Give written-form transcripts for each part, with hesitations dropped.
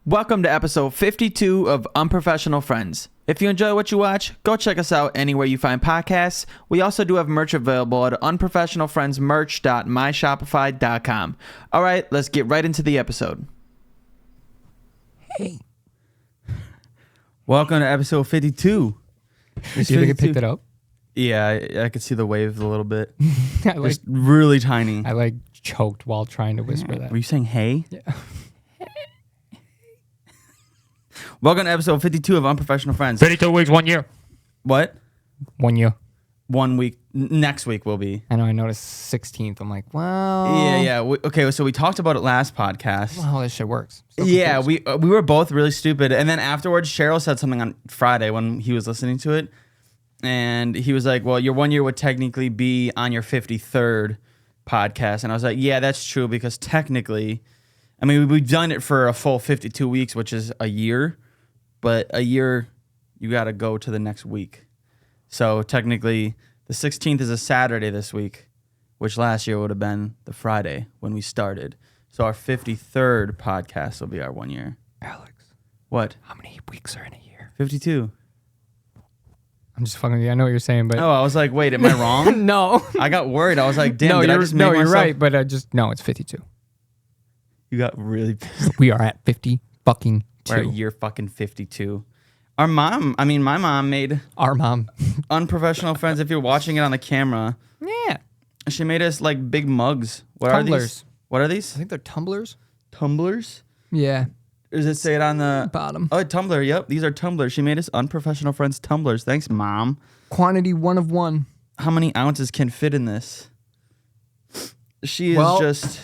Welcome to episode 52 of Unprofessional Friends. If you enjoy what you watch, go check us out anywhere you find podcasts. We also do have merch available at unprofessionalfriendsmerch.myshopify.com. All right, let's get right into the episode. Hey. Welcome to episode 52. Do you think it picked it up? Yeah, I could see the waves a little bit. Just really tiny. I choked while trying to whisper that. Were you saying hey? Yeah. Welcome to episode 52 of Unprofessional Friends. 32 weeks, 1 year. What? 1 year. 1 week. Next week will be. I know, I noticed 16th. I'm like, well. Yeah. Okay, so we talked about it last podcast. Well, how this shit works. Yeah, we were both really stupid. And then afterwards, Cheryl said something on Friday when he was listening to it. And he was like, well, your 1 year would technically be on your 53rd podcast. And I was like, yeah, that's true because technically, I mean, we've done it for a full 52 weeks, which is a year. But a year, you got to go to the next week. So technically, the 16th is a Saturday this week, which last year would have been the Friday when we started. So our 53rd podcast will be our 1 year. Alex. What? How many weeks are in a year? 52. I'm just fucking with you. I know what you're saying, but. Oh, I was like, wait, am I wrong? No. I got worried. I was like, damn, no, did I just make you're myself... right, but no, it's 52. You got really pissed. We are at 50 fucking 2. We're at year fucking 52. My mom made Our mom. Unprofessional Friends. If you're watching it on the camera, Yeah. she made us like big mugs. What are these? Tumblers. What are I these? think they're tumblers. Tumblers? Yeah. Does it say it on the Bottom. Oh, tumbler. Yep, these are tumblers. She made us Unprofessional Friends tumblers. Thanks, Mom. Quantity 1 of 1. How many ounces can fit in this? She is Well- just...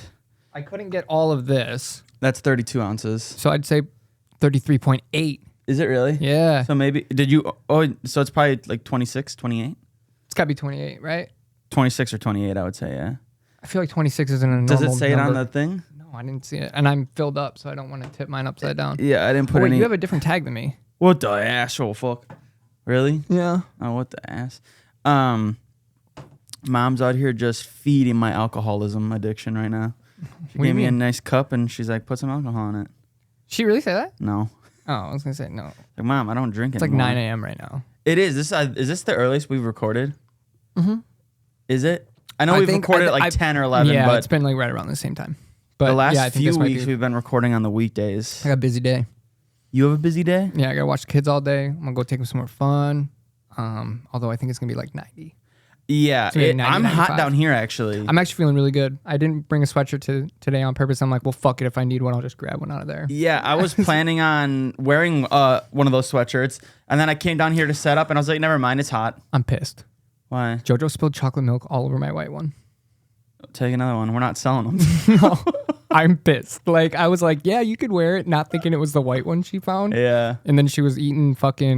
I couldn't get all of this, That's 32 ounces. so I'd say 33.8. Is it really? Yeah. So maybe... Did you... Oh, so it's probably like 26, 28? It's got to be 28, right? 26 or 28, I would say, yeah. I feel like 26 isn't a normal Does it say it on number. the thing? No, I didn't see it. And I'm filled up, so I don't want to tip mine upside down. Yeah, I didn't put Wait, any... you have a different tag than me. What the actual fuck? Really? Yeah. Oh, what the ass? Mom's out here just feeding my alcoholism addiction right now. She What do you gave me a mean? nice cup and she's like, put some alcohol in it. She really say that? No. Oh, I was going to say no. Like, Mom, I don't drink It's like anymore. 9 a.m. right now. It is. Is this the earliest we've recorded? Mm-hmm. Is it? I know we've recorded at like 10 or 11, yeah, but it's been like right around the same time. But the last yeah, I think few this might weeks be- we've been recording on the weekdays. I got a busy day. You have a busy day? Yeah, I got to watch the kids all day. I'm going to go take them somewhere fun. Although I think it's going to be like 90. Yeah. It's gonna be 90, I'm hot 95. down here, actually. I'm actually feeling really good. I didn't bring a sweatshirt today on purpose. I'm like, well, fuck it. If I need one, I'll just grab one out of there. Yeah, I was planning on wearing one of those sweatshirts, and then I came down here to set up, and I was like, never mind, it's hot. I'm pissed. Why? JoJo spilled chocolate milk all over my white one. Take another one. We're not selling them. No, I'm pissed. Like, I was like, yeah, you could wear it, not thinking it was the white one she found. Yeah. And then she was eating fucking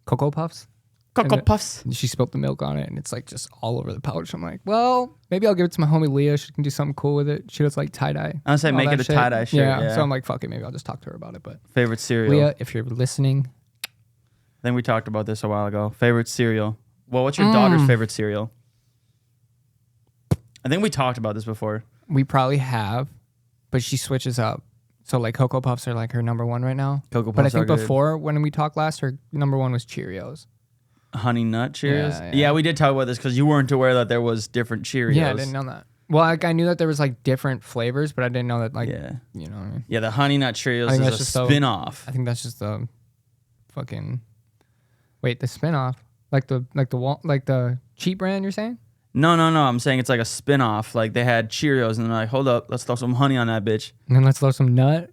Cocoa Puffs. Cocoa And Puffs. And she spilled the milk on it, and it's like just all over the pouch. I'm like, well, maybe I'll give it to my homie Leah. She can do something cool with it. She does like tie-dye. I was say all make that it a shit. tie-dye shirt. Yeah. So I'm like, fuck it. Maybe I'll just talk to her about it. But Favorite cereal. Leah, if you're listening. I think we talked about this a while ago. Favorite cereal. Well, what's your daughter's favorite cereal? I think we talked about this before. We probably have, but she switches up. So like Cocoa Puffs are like her number one right now. Cocoa Puffs But I think are good. before when we talked last, her number one was Cheerios. Honey Nut Cheerios? Yeah. We did talk about this because you weren't aware that there was different Cheerios. Yeah, I didn't know that. Well, like I knew that there was like different flavors, but I didn't know that like Yeah. you know what I mean? Yeah, the Honey Nut Cheerios I think is that's a just so- spin-off. I think that's just the fucking the spin-off. Like the cheap brand you're saying? No. I'm saying it's like a spin-off. Like they had Cheerios and they're like, hold up, let's throw some honey on that bitch. And then let's throw some nut.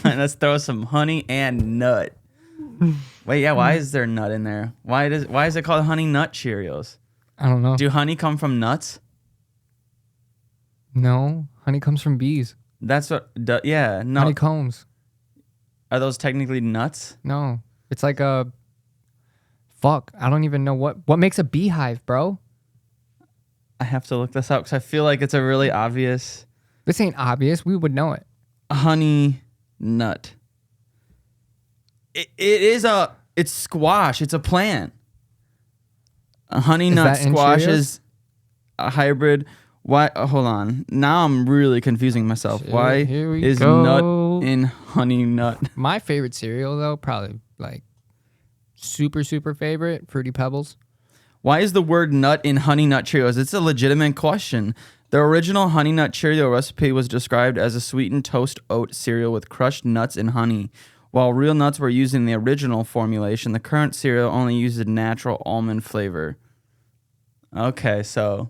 And let's throw some honey and nut. Wait, yeah, why is there nut in there? Why is it called Honey Nut Cheerios? I don't know. Do honey come from nuts? No, honey comes from bees. That's what, yeah, no. Honeycombs. Are those technically nuts? No, it's like a fuck. I don't even know what makes a beehive, bro. I have to look this up because I feel like it's a really obvious This ain't obvious. We would know it. honey nut. It's squash. It's a plant. A honey Is nut that in squash Cheerios? is a hybrid Why? Hold on. Now I'm really confusing myself. Shit, Why here we is go. nut in Honey Nut? My favorite cereal though, probably like super favorite, Fruity Pebbles. Why is the word nut in Honey Nut Cheerios? It's a legitimate question. The original Honey Nut Cheerio recipe was described as a sweetened toast oat cereal with crushed nuts and honey. While real nuts were used in the original formulation, the current cereal only uses natural almond flavor. Okay, so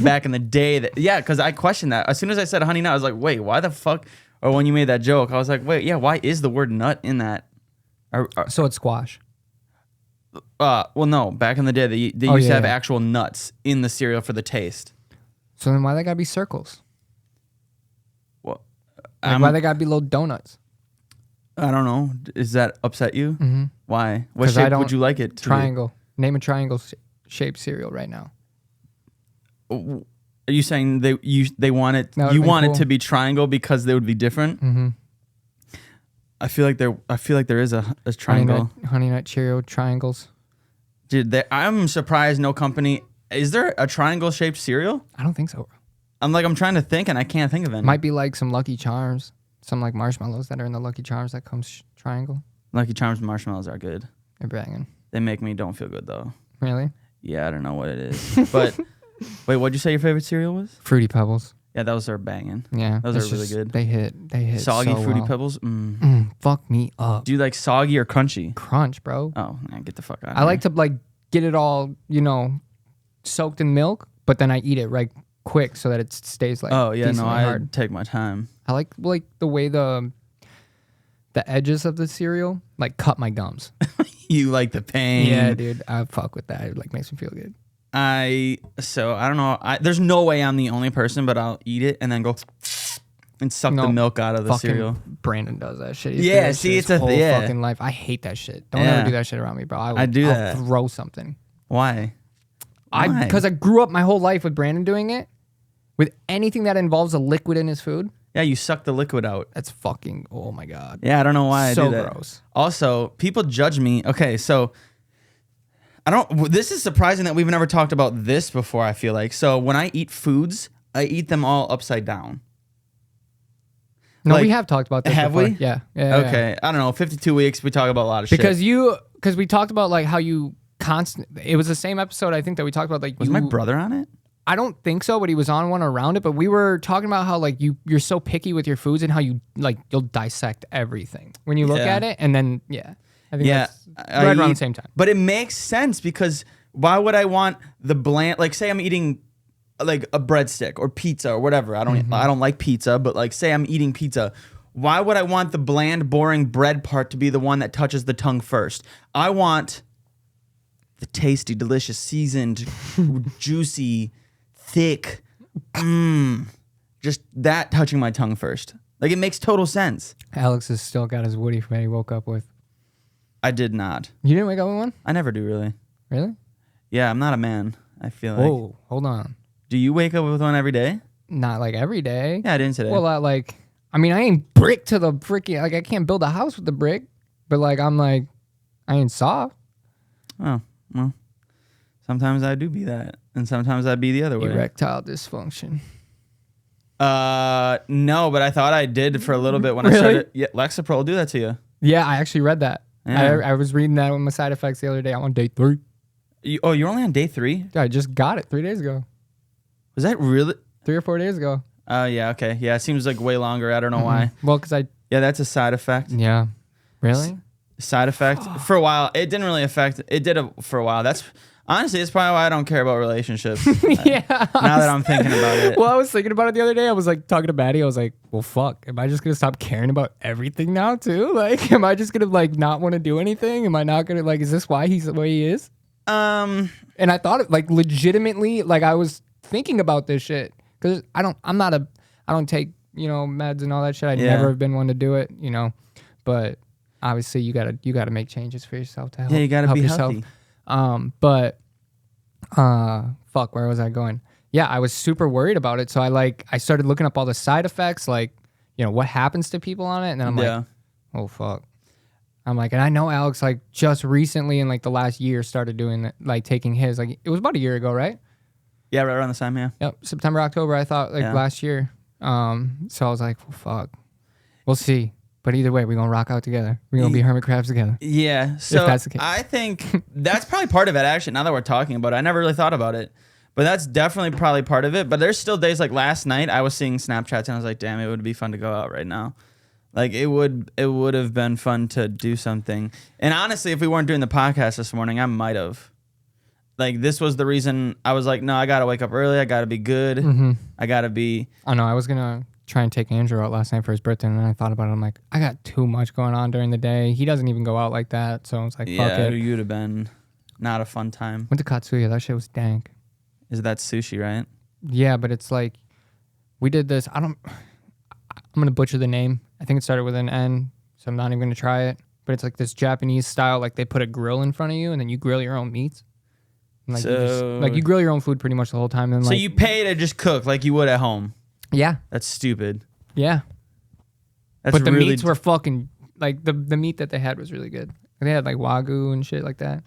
back in the day, because I questioned that. As soon as I said Honey Nut, I was like, wait, why the fuck? Or when you made that joke, I was like, wait, yeah, why is the word nut in that? So it's squash. Well, no, back in the day, they used to have actual nuts in the cereal for the taste. So then why they gotta be circles? Well, Why they gotta be little donuts? I don't know. Does that upset you? Mm-hmm. Why? What shape would you like it to Triangle. Name a triangle shaped cereal right now. be? Are you saying they want it? That You would've want been it to be triangle because they would be different? Mm-hmm. I feel like there is a triangle. Honey Nut Cheerio triangles. Dude, I'm surprised no company. Is there a triangle shaped cereal? I don't think so. I'm trying to think and I can't think of any. Might be like some Lucky Charms, some like marshmallows that are in the Lucky Charms that comes triangle. Lucky Charms marshmallows are good. They're banging. They make me don't feel good though. Really? Yeah, I don't know what it is. But wait, what'd you say your favorite cereal was? Fruity Pebbles. Yeah, those are banging. Yeah, Those are really good. They hit. Soggy so Fruity well. Pebbles. Fuck me up. Do you like soggy or crunchy? Crunch, bro. Oh, man, get the fuck out. I like to like get it all, soaked in milk, but then I eat it right quick so that it stays like. Oh yeah, no, decently I hard. take my time. I like the way the edges of the cereal like cut my gums. You like the pain? Yeah, dude, I fuck with that. It like makes me feel good. I don't know. There's no way I'm the only person, but I'll eat it and then go and suck the milk out of the Fucking cereal. Brandon does that shit. He's Yeah, done that see, shit it's his a whole yeah. fucking life. I hate that shit. Don't Yeah. ever do that shit around me, bro. I'll that. throw something. Why? Because I grew up my whole life with Brandon doing it. With anything that involves a liquid in his food, Yeah, you suck the liquid out. that's fucking. Oh my god. Yeah, I don't know why I So do that. gross. Also, people judge me. Okay, so this is surprising that we've never talked about this before, I feel like. So when I eat foods, I eat them all upside down. No, Like, we have talked about this. have before. we? Yeah. Okay, I don't know. 52 weeks, we talk about a lot of shit. Because we talked about like how you it was the same episode I think that we talked about like Was my brother on it? I don't think so, but he was on one around it. But we were talking about how like you're so picky with your foods and how you'll dissect everything when you look Yeah. at it, and then I think Yeah, that's right around the same time. But it makes sense because why would I want the bland? Like, say I'm eating like a breadstick or pizza or whatever. I don't like pizza, but like say I'm eating pizza. Why would I want the bland, boring bread part to be the one that touches the tongue first? I want the tasty, delicious, seasoned, juicy, thick, just that touching my tongue first. Like it makes total sense. Alex has still got his Woody from he woke up with. I did not. You didn't wake up with one? I never do really. Really? Yeah, I'm not a man. I feel like. Whoa, hold on. Do you wake up with one every day? Not like every day. Yeah, I didn't today. Well, I ain't brick to the freaking like I can't build a house with the brick, but like I'm like I ain't soft. Oh, well. Sometimes I do be that, and sometimes I be the other way. Erectile dysfunction. No, but I thought I did for a little bit when I Really? started. Yeah, Lexapro will do that to you. Yeah, I actually read that. Yeah. I was reading that with my side effects the other day. I'm on day 3. You're only on day 3? I just got it 3 days ago. Was that really? 3 or 4 days ago. Oh, yeah, okay. Yeah, it seems like way longer. I don't know why. Well, because I. Yeah, that's a side effect. Yeah. Really? Side effect. For a while, it didn't really affect. It did for a while. That's honestly, it's probably why I don't care about relationships. Yeah. Now that I'm thinking about it. Well, I was thinking about it the other day. I was like talking to Batty. I was like, well, fuck. Am I just going to stop caring about everything now, too? Like, am I just going to, like, not want to do anything? Am I not going to, like, is this why he's the way he is? And I thought it, like, legitimately, like, I was thinking about this shit. Because I don't take, meds and all that shit. I never have been one to do it, But obviously, you gotta make changes for yourself to help. Yeah, you gotta help be yourself. healthy. Fuck, where was I going? Yeah, I was super worried about it. So I started looking up all the side effects, like, what happens to people on it. And then I'm like, oh, fuck. I'm like, and I know Alex, like, just recently in, like, the last year started doing it, like, taking his, like, it was about a year ago, right? Yeah, right around the time, yeah. Yep, September, October, I thought, like, last year. So I was like, well, fuck. We'll see. But either way, we're going to rock out together. We're going to be hermit crabs together. Yeah, so if that's the case. I think that's probably part of it, actually, now that we're talking about it. I never really thought about it. But that's definitely probably part of it. But there's still days like last night, I was seeing Snapchats and I was like, damn, it would be fun to go out right now. Like, it would have been fun to do something. And honestly, if we weren't doing the podcast this morning, I might have. Like, this was the reason I was like, no, I got to wake up early. I got to be good. Mm-hmm. I got to be. I know. I was going to try and take Andrew out last night for his birthday. And then I thought about it. I'm like, I got too much going on during the day. He doesn't even go out like that. So I was like, fuck it. You'd have been not a fun time. Went to Katsuya. That shit was dank. Is that sushi, right? Yeah, but it's like, we did this. I'm going to butcher the name. I think it started with an N. So I'm not even going to try it. But it's like this Japanese style. Like, they put a grill in front of you and then you grill your own meats. And like, you grill your own food pretty much the whole time. And so like, you pay to just cook like you would at home. Yeah. That's stupid. Yeah. That's but the really meats were fucking, like, the meat that they had was really good. They had like Wagyu and shit like that.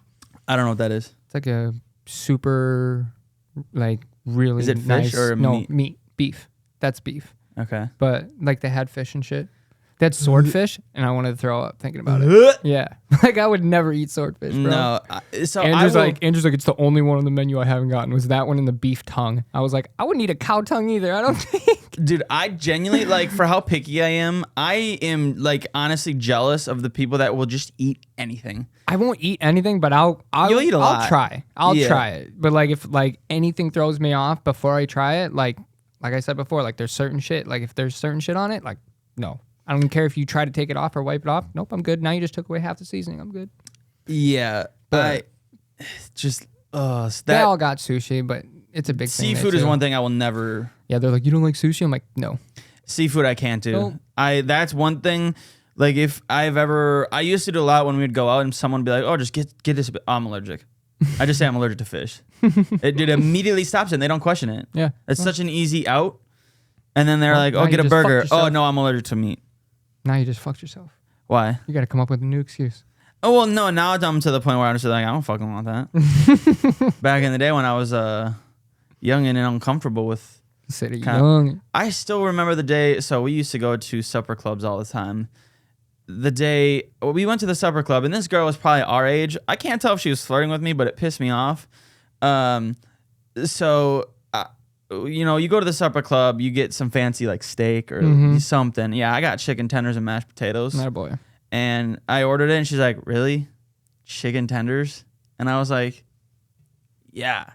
I don't know what that is. It's like a super, like, really Is it nice. fish or no, meat? Beef. That's beef. Okay. But like, they had fish and shit. They had swordfish, and I wanted to throw up thinking about it. Yeah. Like, I would never eat swordfish, bro. No. So Andrew's like, it's the only one on the menu I haven't gotten was that one and the beef tongue. I was like, I wouldn't eat a cow tongue either. I don't think. Dude, I genuinely, like, for how picky I am, like, honestly jealous of the people that will just eat anything. I won't eat anything, but You'll eat a lot. I'll try. I'll try it. But like, if like anything throws me off before I try it, like I said before, like, there's certain shit. Like, if there's certain shit on it, like, no. I don't care if you try to take it off or wipe it off. Nope, I'm good. Now you just took away half the seasoning. I'm good. Yeah. But they all got sushi, but it's a big thing. Seafood is one thing I will never. Yeah, they're like, you don't like sushi? I'm like, no. Seafood I can't do. Nope. That's one thing. Like, if I used to do a lot when we'd go out and someone would be like, oh, just get this. I'm allergic. I just say I'm allergic to fish. It immediately stops it and they don't question it. Yeah. It's such an easy out. And then they're like, now oh, you get a just burger. fucked Oh, yourself. no, I'm allergic to meat. Now you just fucked yourself. Why? You got to come up with a new excuse. Oh, well, no, now I'm to the point where I'm just like, I don't fucking want that. Back in the day when I was young and uncomfortable with City young. I still remember the day. So we used to go to supper clubs all the time. The day we went to the supper club, and this girl was probably our age. I can't tell if she was flirting with me, but it pissed me off. You go to the supper club, you get some fancy like steak or something. Yeah, I got chicken tenders and mashed potatoes. Not a boy. And I ordered it, and she's like, "Really, chicken tenders?" And I was like, "Yeah,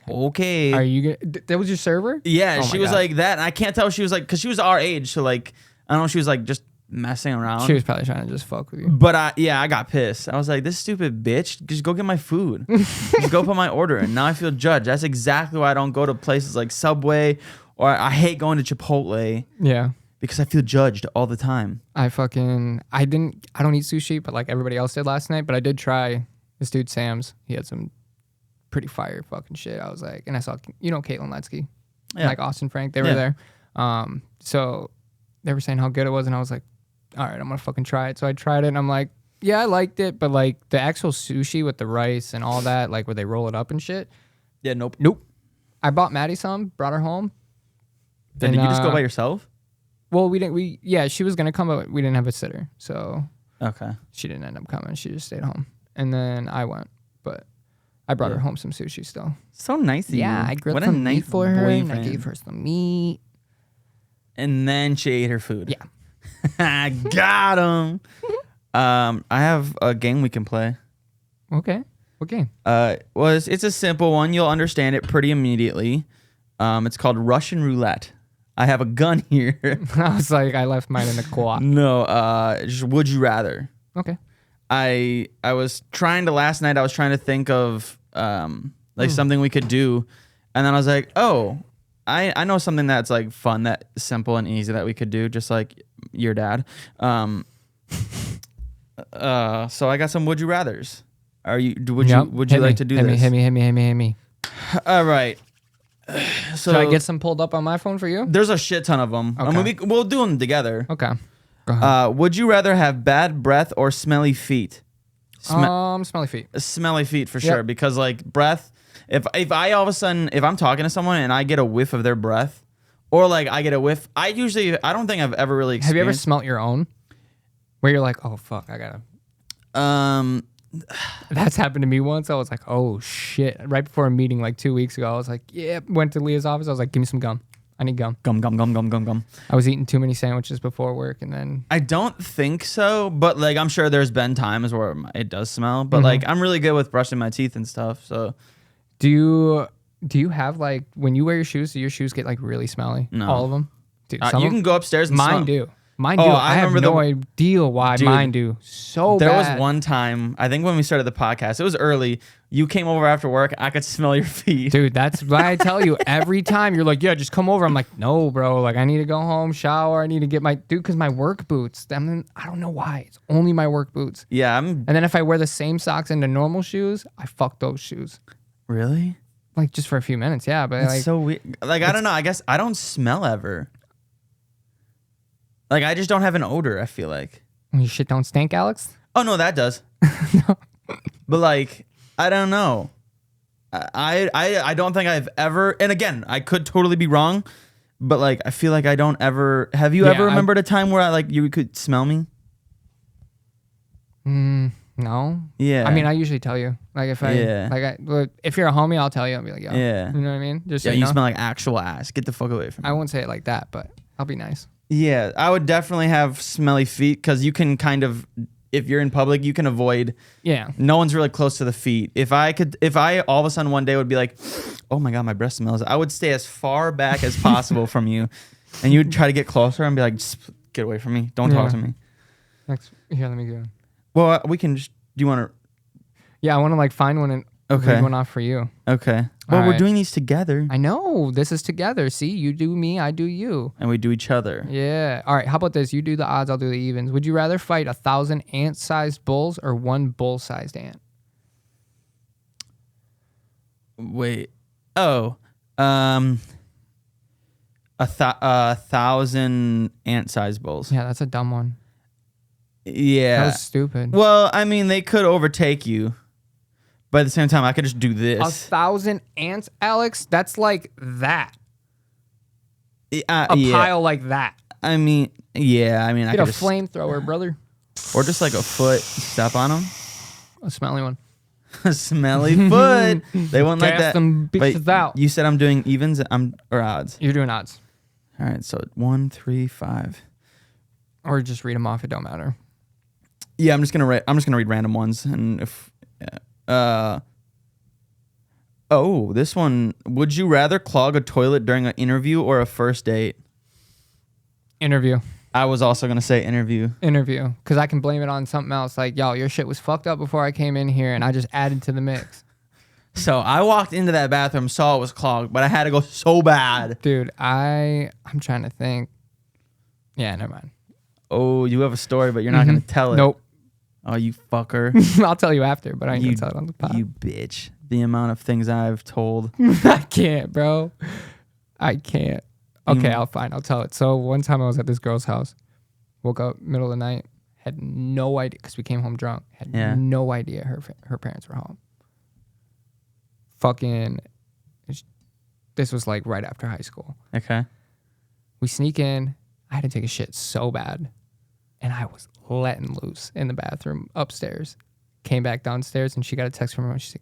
okay." Are you gonna? That was your server? Yeah, Oh she my was God. like that, and I can't tell if she was like, because she was our age, so like, I don't know, she was like just messing around. She was probably trying to just fuck with you. But I got pissed. I was like, this stupid bitch, just go get my food. Just go put my order in. Now I feel judged. That's exactly why I don't go to places like Subway, or I hate going to Chipotle. Yeah. Because I feel judged all the time. I don't eat sushi, but like everybody else did last night. But I did try this dude Sam's. He had some pretty fire fucking shit. I was like, and I saw, Caitlin Letsky, and like Austin Frank, they were there. So they were saying how good it was, and I was like, all right, I'm gonna fucking try it. So I tried it, and I'm like, yeah, I liked it, but like the actual sushi with the rice and all that, like where they roll it up and shit. Yeah, nope. I bought Maddie some, brought her home. Then did you just go by yourself? Well, she was gonna come, but we didn't have a sitter, so okay, she didn't end up coming. She just stayed home, and then I went, but I brought her home some sushi still. So nice of you. Yeah, I grilled what some a nice meat for her, and I boyfriend. gave her some meat. And then she ate her food. Yeah. Got him. I have a game we can play. Okay. What game? It's a simple one. You'll understand it pretty immediately. It's called Russian Roulette. I have a gun here. I was like, I left mine in the co-op. No, just would you rather? Okay. I was trying to think of something we could do, and then I was like, oh, I know something that's like fun, that simple and easy that we could do, just like your dad. So I got some would you rathers. Would you like to do this? Hit me. All right. So Should I get some pulled up on my phone for you? There's a shit ton of them. Okay. We'll do them together. Okay. Go ahead. Would you rather have bad breath or smelly feet? Smelly feet. Smelly feet for sure, because like breath, If I all of a sudden, if I'm talking to someone and I get a whiff of their breath, or like I get a whiff, I don't think I've ever really experienced. Have you ever smelt your own? Where you're like, oh fuck, I gotta. That's happened to me once. I was like, oh shit. Right before a meeting like 2 weeks ago, I was like, yeah. Went to Leah's office. I was like, give me some gum. I need gum. Gum. I was eating too many sandwiches before work, and then I don't think so, but like I'm sure there's been times where it does smell. But like I'm really good with brushing my teeth and stuff. So, do you have like when you wear your shoes? Do your shoes get like really smelly? No. All of them. Dude, you can go upstairs. And mine smell. do. Mine do. I have no idea why mine do so there bad. There was one time, I think when we started the podcast, it was early. You came over after work. I could smell your feet. Dude, that's why I tell you every time you're like, yeah, just come over. I'm like, no, bro. Like, I need to go home, shower. I need to get because my work boots. I don't know why. It's only my work boots. Yeah. And then if I wear the same socks into normal shoes, I fuck those shoes. Really? Like, just for a few minutes. Yeah. But it's like, so weird. Like, I don't know. I guess I don't smell ever. Like, I just don't have an odor, I feel like. Your shit don't stink, Alex? Oh, no, that does. No. But, like, I don't know. I don't think I've ever... And, again, I could totally be wrong. But, like, I feel like I don't ever... Have you ever remembered a time where, you could smell me? No. Yeah. I mean, I usually tell you. Like, if if you're a homie, I'll tell you. I'll be like, yo. Yeah. You know what I mean? Just you smell like actual ass. Get the fuck away from me. I won't say it like that, but I'll be nice. Yeah, I would definitely have smelly feet because you can kind of, if you're in public, you can avoid. Yeah. No one's really close to the feet. If I all of a sudden one day would be like, oh my God, my breath smells, I would stay as far back as possible from you. And you would try to get closer and be like, just get away from me. Don't talk to me. Here, let me go. Well, we can just, do you want to? Yeah, I want to find one and read one off for you. Okay. Well, we're doing these together. I know. This is together. See, you do me, I do you. And we do each other. Yeah. All right. How about this? You do the odds, I'll do the evens. Would you rather fight 1,000 ant-sized bulls or one bull-sized ant? Wait. Oh. 1,000 ant-sized bulls. Yeah, that's a dumb one. Yeah. That was stupid. Well, I mean, they could overtake you. But at the same time, I could just do this. 1,000 ants, Alex? That's like that. A pile like that. I mean, yeah. I mean, Get a flamethrower, brother. Or just like a foot. Step on them. A smelly one. A smelly foot. They won't like that. Them bitches out. You said I'm doing evens or odds? You're doing odds. All right. So 1, 3, 5. Or just read them off. It don't matter. Yeah, I'm just gonna read random ones, and if. This one. Would you rather clog a toilet during an interview or a first date? Interview. I was also going to say interview. Interview. Because I can blame it on something else. Like, yo, your shit was fucked up before I came in here, and I just added to the mix. So I walked into that bathroom, saw it was clogged, but I had to go so bad. Dude, I'm trying to think. Yeah, never mind. Oh, you have a story, but you're not going to tell it. Nope. Oh, you fucker. I'll tell you after, but I ain't going to tell it on the pod. You bitch. The amount of things I've told. I can't, bro. I can't. Okay, I'll tell it. So one time I was at this girl's house. Woke up middle of the night. Had no idea, because we came home drunk. Had no idea her parents were home. Fucking, this was like right after high school. Okay. We sneak in. I had to take a shit so bad. And I was letting loose in the bathroom upstairs. Came back downstairs and she got a text from her. She's like,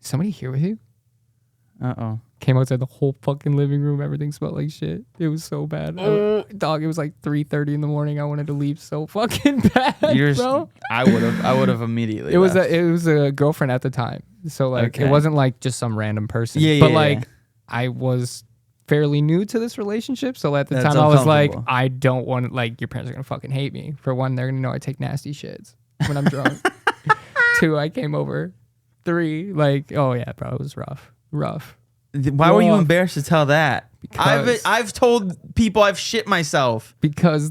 is somebody here with you? Uh-oh. Came outside the whole fucking living room. Everything smelled like shit. It was so bad. Dog, it was like 3:30 in the morning. I wanted to leave so fucking bad, bro. I would have immediately It was a girlfriend at the time. So like it wasn't like just some random person. But I was fairly new to this relationship. So at the time I was like, I don't want your parents are going to fucking hate me. For one, they're going to know I take nasty shits when I'm drunk. 2, I came over. 3, oh yeah, bro, it was rough. Why were you embarrassed to tell that? Because I've told people I've shit myself. Because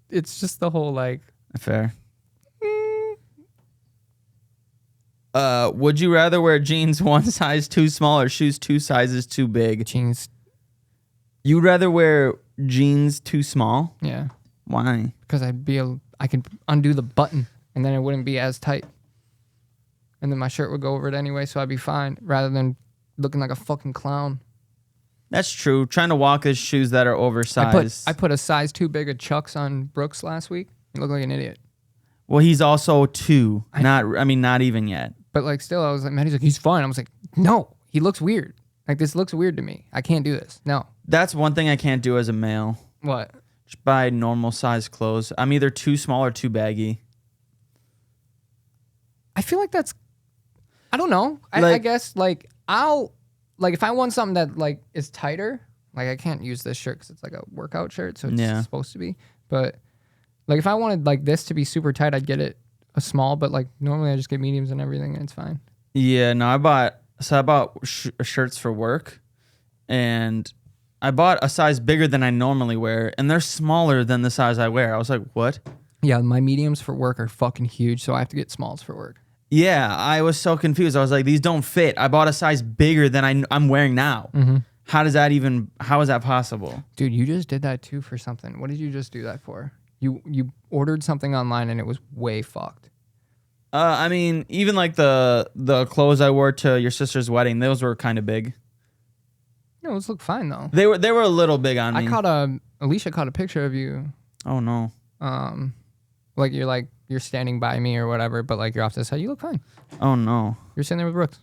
it's just the whole Fair. Would you rather wear jeans one size too small or shoes 2 sizes too big? Jeans. You'd rather wear jeans too small? Yeah. Why? Because I could undo the button and then it wouldn't be as tight. and then my shirt would go over it anyway, so I'd be fine, rather than looking like a fucking clown. That's true. Trying to walk with shoes that are oversized. I put a size too big of Chucks on Brooks last week. You look like an idiot. Well, he's also 2. Not even yet. But like, still, I was like, Maddie's like, he's fine. I was like, no, he looks weird. Like, this looks weird to me. I can't do this. No. That's one thing I can't do as a male. What? Just buy normal size clothes. I'm either too small or too baggy. I feel like that's, I don't know. I guess like if I want something that like is tighter, like I can't use this shirt because it's like a workout shirt, so it's supposed to be. But like if I wanted like this to be super tight, I'd get it a small. But like normally I just get mediums and everything, and it's fine. Yeah, no, I bought shirts for work, and I bought a size bigger than I normally wear, and they're smaller than the size I wear. I was like, what? Yeah, my mediums for work are fucking huge, so I have to get smalls for work. Yeah, I was so confused. I was like, these don't fit. I bought a size bigger than I'm wearing now. Mm-hmm. How is that possible? Dude, you just did that too for something. What did you just do that for? You ordered something online and it was way fucked. I mean, even like the clothes I wore to your sister's wedding, those were kind of big. No, those look fine though. They were a little big on me. Alicia caught a picture of you. Oh no. Like you're standing by me or whatever, but like you're off to the side. You look fine. Oh no. You're sitting there with Brooks.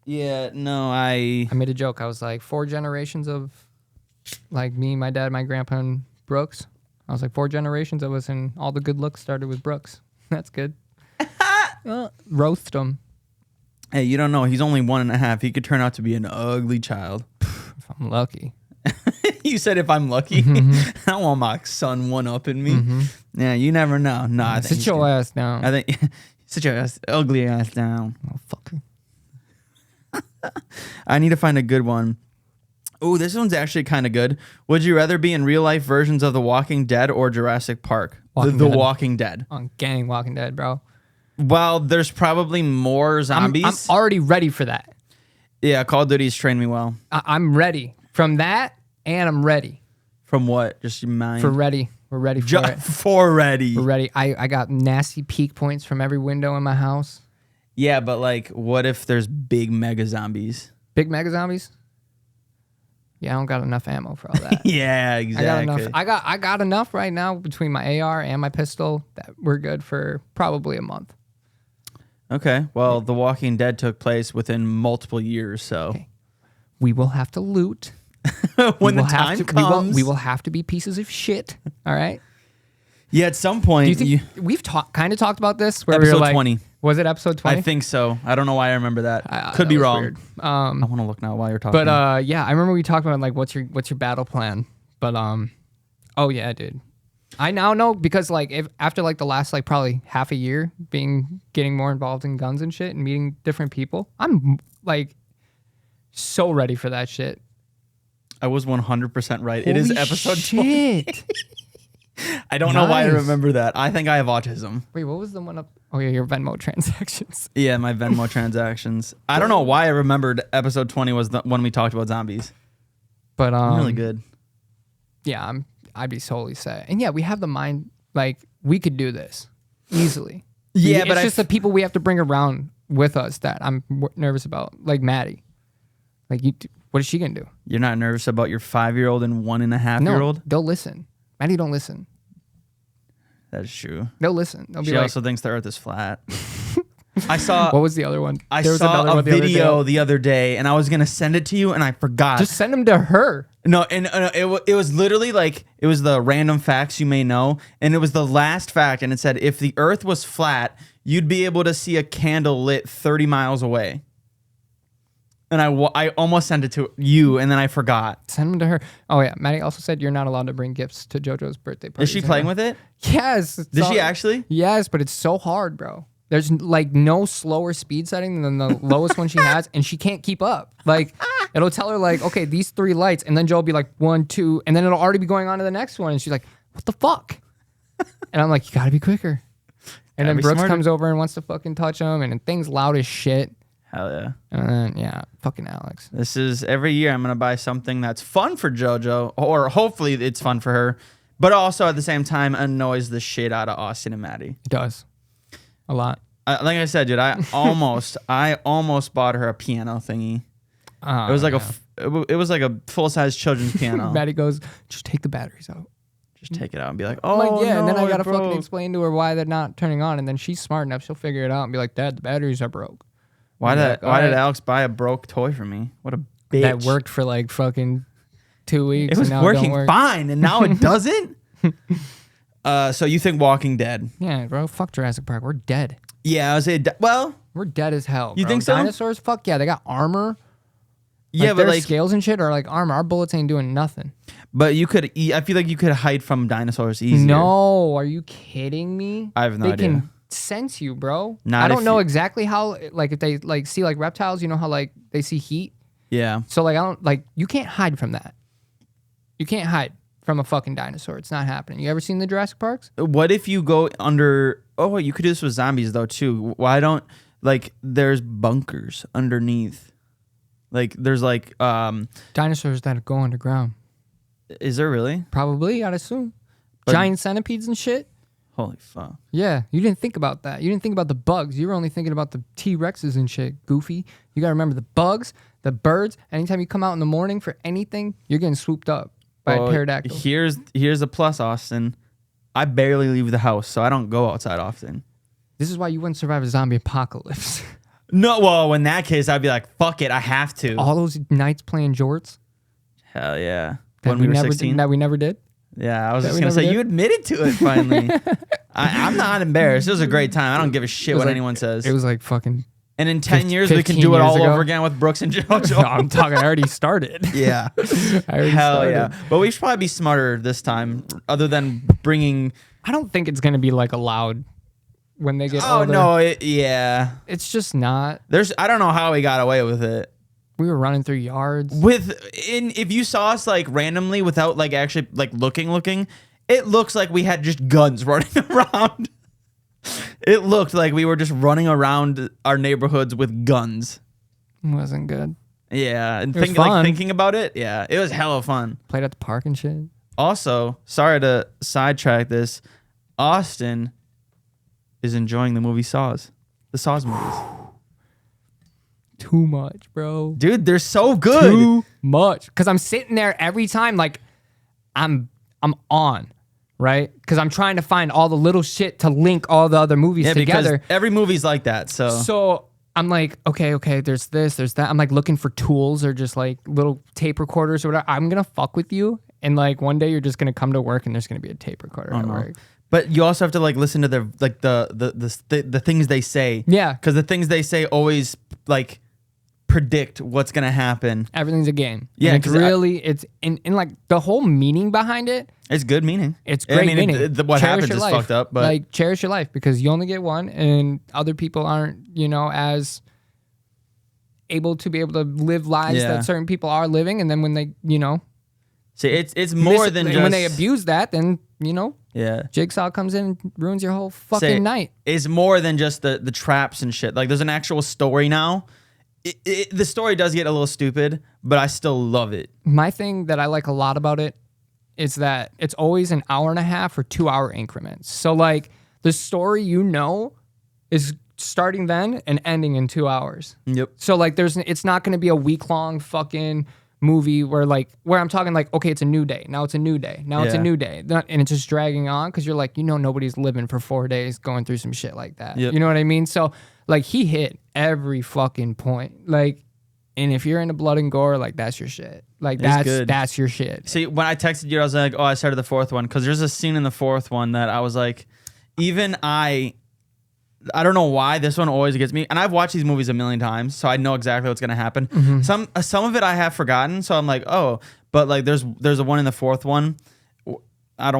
Yeah, no, I made a joke. I was like 4 generations of like me, my dad, my grandpa, and Brooks. I was like 4 generations of us, and all the good looks started with Brooks. That's good. Roast him. Hey, you don't know. He's only 1.5. He could turn out to be an ugly child. If I'm lucky. You said if I'm lucky? Mm-hmm. I don't want my son one-upping me. Mm-hmm. Yeah, you never know. No, I think sit your ass down. I think sit your ugly ass down. Oh, fucker. I need to find a good one. Oh, this one's actually kind of good. Would you rather be in real-life versions of The Walking Dead or Jurassic Park? The Walking Dead. Oh, gang Walking Dead, bro. Well, there's probably more zombies. I'm already ready for that. Yeah, Call of Duty's trained me well. I'm ready. From that, and I'm ready. From what? Just your mind? For ready. We're ready for it. For ready. We're ready. I got nasty peek points from every window in my house. Yeah, but like, what if there's big mega zombies? Big mega zombies? Yeah, I don't got enough ammo for all that. Yeah, exactly. I got enough right now between my AR and my pistol that we're good for probably a month. Okay. Well, The Walking Dead took place within multiple years, so okay. We will have to loot when the time comes. We will have to be pieces of shit. All right. Yeah, at some point. Do you think we've kind of talked about this? Where episode we were like, 20. Was it episode 20? I think so. I don't know why I remember that. Could be wrong. Weird. I want to look now while you're talking. But yeah, I remember we talked about like what's your battle plan. But oh yeah, dude. I now know because like if after like the last like probably half a year getting more involved in guns and shit and meeting different people, I'm like so ready for that shit. I was 100% right. Holy it is episode 20. I don't know why I remember that. I think I have autism. Wait, what was the one up? Oh yeah, your Venmo transactions. Yeah, my Venmo transactions. I don't know why I remembered episode 20 was the one we talked about zombies. But really good. Yeah, I'd be totally set. And yeah, we have the mind. Like we could do this easily. Yeah, but it's just the people we have to bring around with us that I'm nervous about. Like Maddie. Like what is she gonna do? You're not nervous about your 5-year-old and 1.5-year-old? No, they'll listen. Maddie don't listen. That is true. They'll listen. They'll be she also thinks the earth is flat. I saw... What was the other one? I saw a video the other day, and I was going to send it to you, and I forgot. Just send them to her. No, and it was literally like, it was the random facts you may know, and it was the last fact, and it said, if the earth was flat, you'd be able to see a candle lit 30 miles away. And I almost sent it to you, and then I forgot. Send them to her. Oh, yeah. Maddie also said you're not allowed to bring gifts to JoJo's birthday party. Is she playing with it? Yes. Did she actually? Yes, but it's so hard, bro. There's like no slower speed setting than the lowest one she has, and she can't keep up. Like, it'll tell her, like, okay, these 3 lights, and then Joe will be like, 1, 2, and then it'll already be going on to the next one, and she's like, what the fuck? And I'm like, you gotta be quicker. And then Brooks comes over and wants to fucking touch him, and things loud as shit. Hell yeah. And then, yeah, fucking Alex. This is every year I'm going to buy something that's fun for JoJo, or hopefully it's fun for her, but also at the same time annoys the shit out of Austin and Maddie. It does. A lot. Like I said, dude, I almost bought her a piano thingy. It was like it was like a full size children's piano. Maddie goes, just take the batteries out. Just take it out and be like, I'm oh, like, yeah, no, and then I gotta it fucking broke. explain to her why they're not turning on, and then she's smart enough, she'll figure it out and be like, Dad, the batteries are broke. Why did Alright. Alex buy a broke toy for me? What a bitch. That worked for like fucking 2 weeks. It was and now working don't work. fine, and now it doesn't. So you think Walking Dead? Yeah, bro. Fuck Jurassic Park. We're dead. Yeah, I would say. Well, We're dead as hell. You bro. think so? Dinosaurs? Fuck yeah. They got armor. yeah, Like, but their like, scales and shit are like armor. Our bullets ain't doing nothing. but you could. I feel like you could hide from dinosaurs easier. No, are you kidding me? I have no they idea. can sense you, bro. Not I don't if know you- exactly how. Like if they like see like reptiles, you know how like they see heat. Yeah. So like I don't like you can't hide from that. You can't hide from a fucking dinosaur. It's not happening. You ever seen the Jurassic Parks? What if you go under? Oh, you could do this with zombies though too. Why don't like there's bunkers underneath? Like there's like Dinosaurs that go underground. is there really? Probably, I'd assume. But- Giant centipedes and shit. Holy fuck. Yeah, you didn't think about that. You didn't think about the bugs. You were only thinking about the T-Rexes and shit, goofy. You gotta remember the bugs, the birds. Anytime you come out in the morning for anything, you're getting swooped up by a pterodactyl. Here's a plus, Austin. I barely leave the house, so I don't go outside often. This is why you wouldn't survive a zombie apocalypse. No, well, in that case, I'd be like, fuck it, I have to. All those nights playing jorts Hell yeah. that When we were never 16. that we never did. Yeah, I was that just we gonna never say did? you admitted to it finally. I'm not embarrassed. It was a great time. I don't give a shit was what like- anyone says. It was like fucking. And in 10 years, we can 15 do it years all ago. over again with Brooks and No, JoJo. I'm talking. I already started. Yeah. I already Hell started. yeah. But we should probably be smarter this time, other than bringing. I don't think it's gonna be like allowed when they get Oh older. no, yeah. It's just not. I don't know how we got away with it. We were running through yards. If you saw us like randomly without like actually like looking, it looks like we had just guns running around. It looked like we were just running around our neighborhoods with guns. It wasn't good. Yeah, and It was fun. thinking about it, yeah, it was hella fun. Played at the park and shit. Also, sorry to sidetrack this, Austin is enjoying the the Saws movies. Too much, bro. Dude, they're so good. Too much. Cause I'm sitting there every time like I'm on, right? Cause I'm trying to find all the little shit to link all the other movies Yeah, together. because every movie's like that. So I'm like, okay, there's this, there's that. I'm like looking for tools or just like little tape recorders or whatever. I'm gonna fuck with you. And like one day you're just gonna come to work and there's gonna be a tape recorder at work. But you also have to like listen to their like the things they say. Yeah. Because the things they say always like predict what's gonna happen. Everything's a game. Yeah, And it's 'cause really it's in like the whole meaning behind it. It's good meaning. It's I great mean, meaning. what Cherish happens your is life. fucked up, but like cherish your life because you only get one, and other people aren't, as able to live lives Yeah. that certain people are living. And then when they, see, it's more than just when they abuse that, then Yeah. Jigsaw comes in and ruins your whole fucking Say, night. It's more than just the traps and shit. Like there's an actual story now. The story does get a little stupid, but I still love it. My thing that I like a lot about it is that it's always an hour and a half or 2 hour increments. So like the story is starting then and ending in 2 hours. Yep. So like it's not going to be a week long fucking movie where I'm talking like, okay, it's a new day. Now it's a new day. Now it's a Yeah. new day. And it's just dragging on because you're like, nobody's living for 4 days going through some shit like that. Yep. You know what I mean? So like he hit every fucking point. Like, and if you're into blood and gore, like that's your shit. Like good. that's your shit. See, when I texted you, I was like, oh, I started the fourth one. Because there's a scene in the fourth one that I was like, even I don't know why this one always gets me. And I've watched these movies a million times, so I know exactly what's going to happen. Mm-hmm. Some of it I have forgotten, so I'm like, oh. But like there's a one in the fourth one. I'm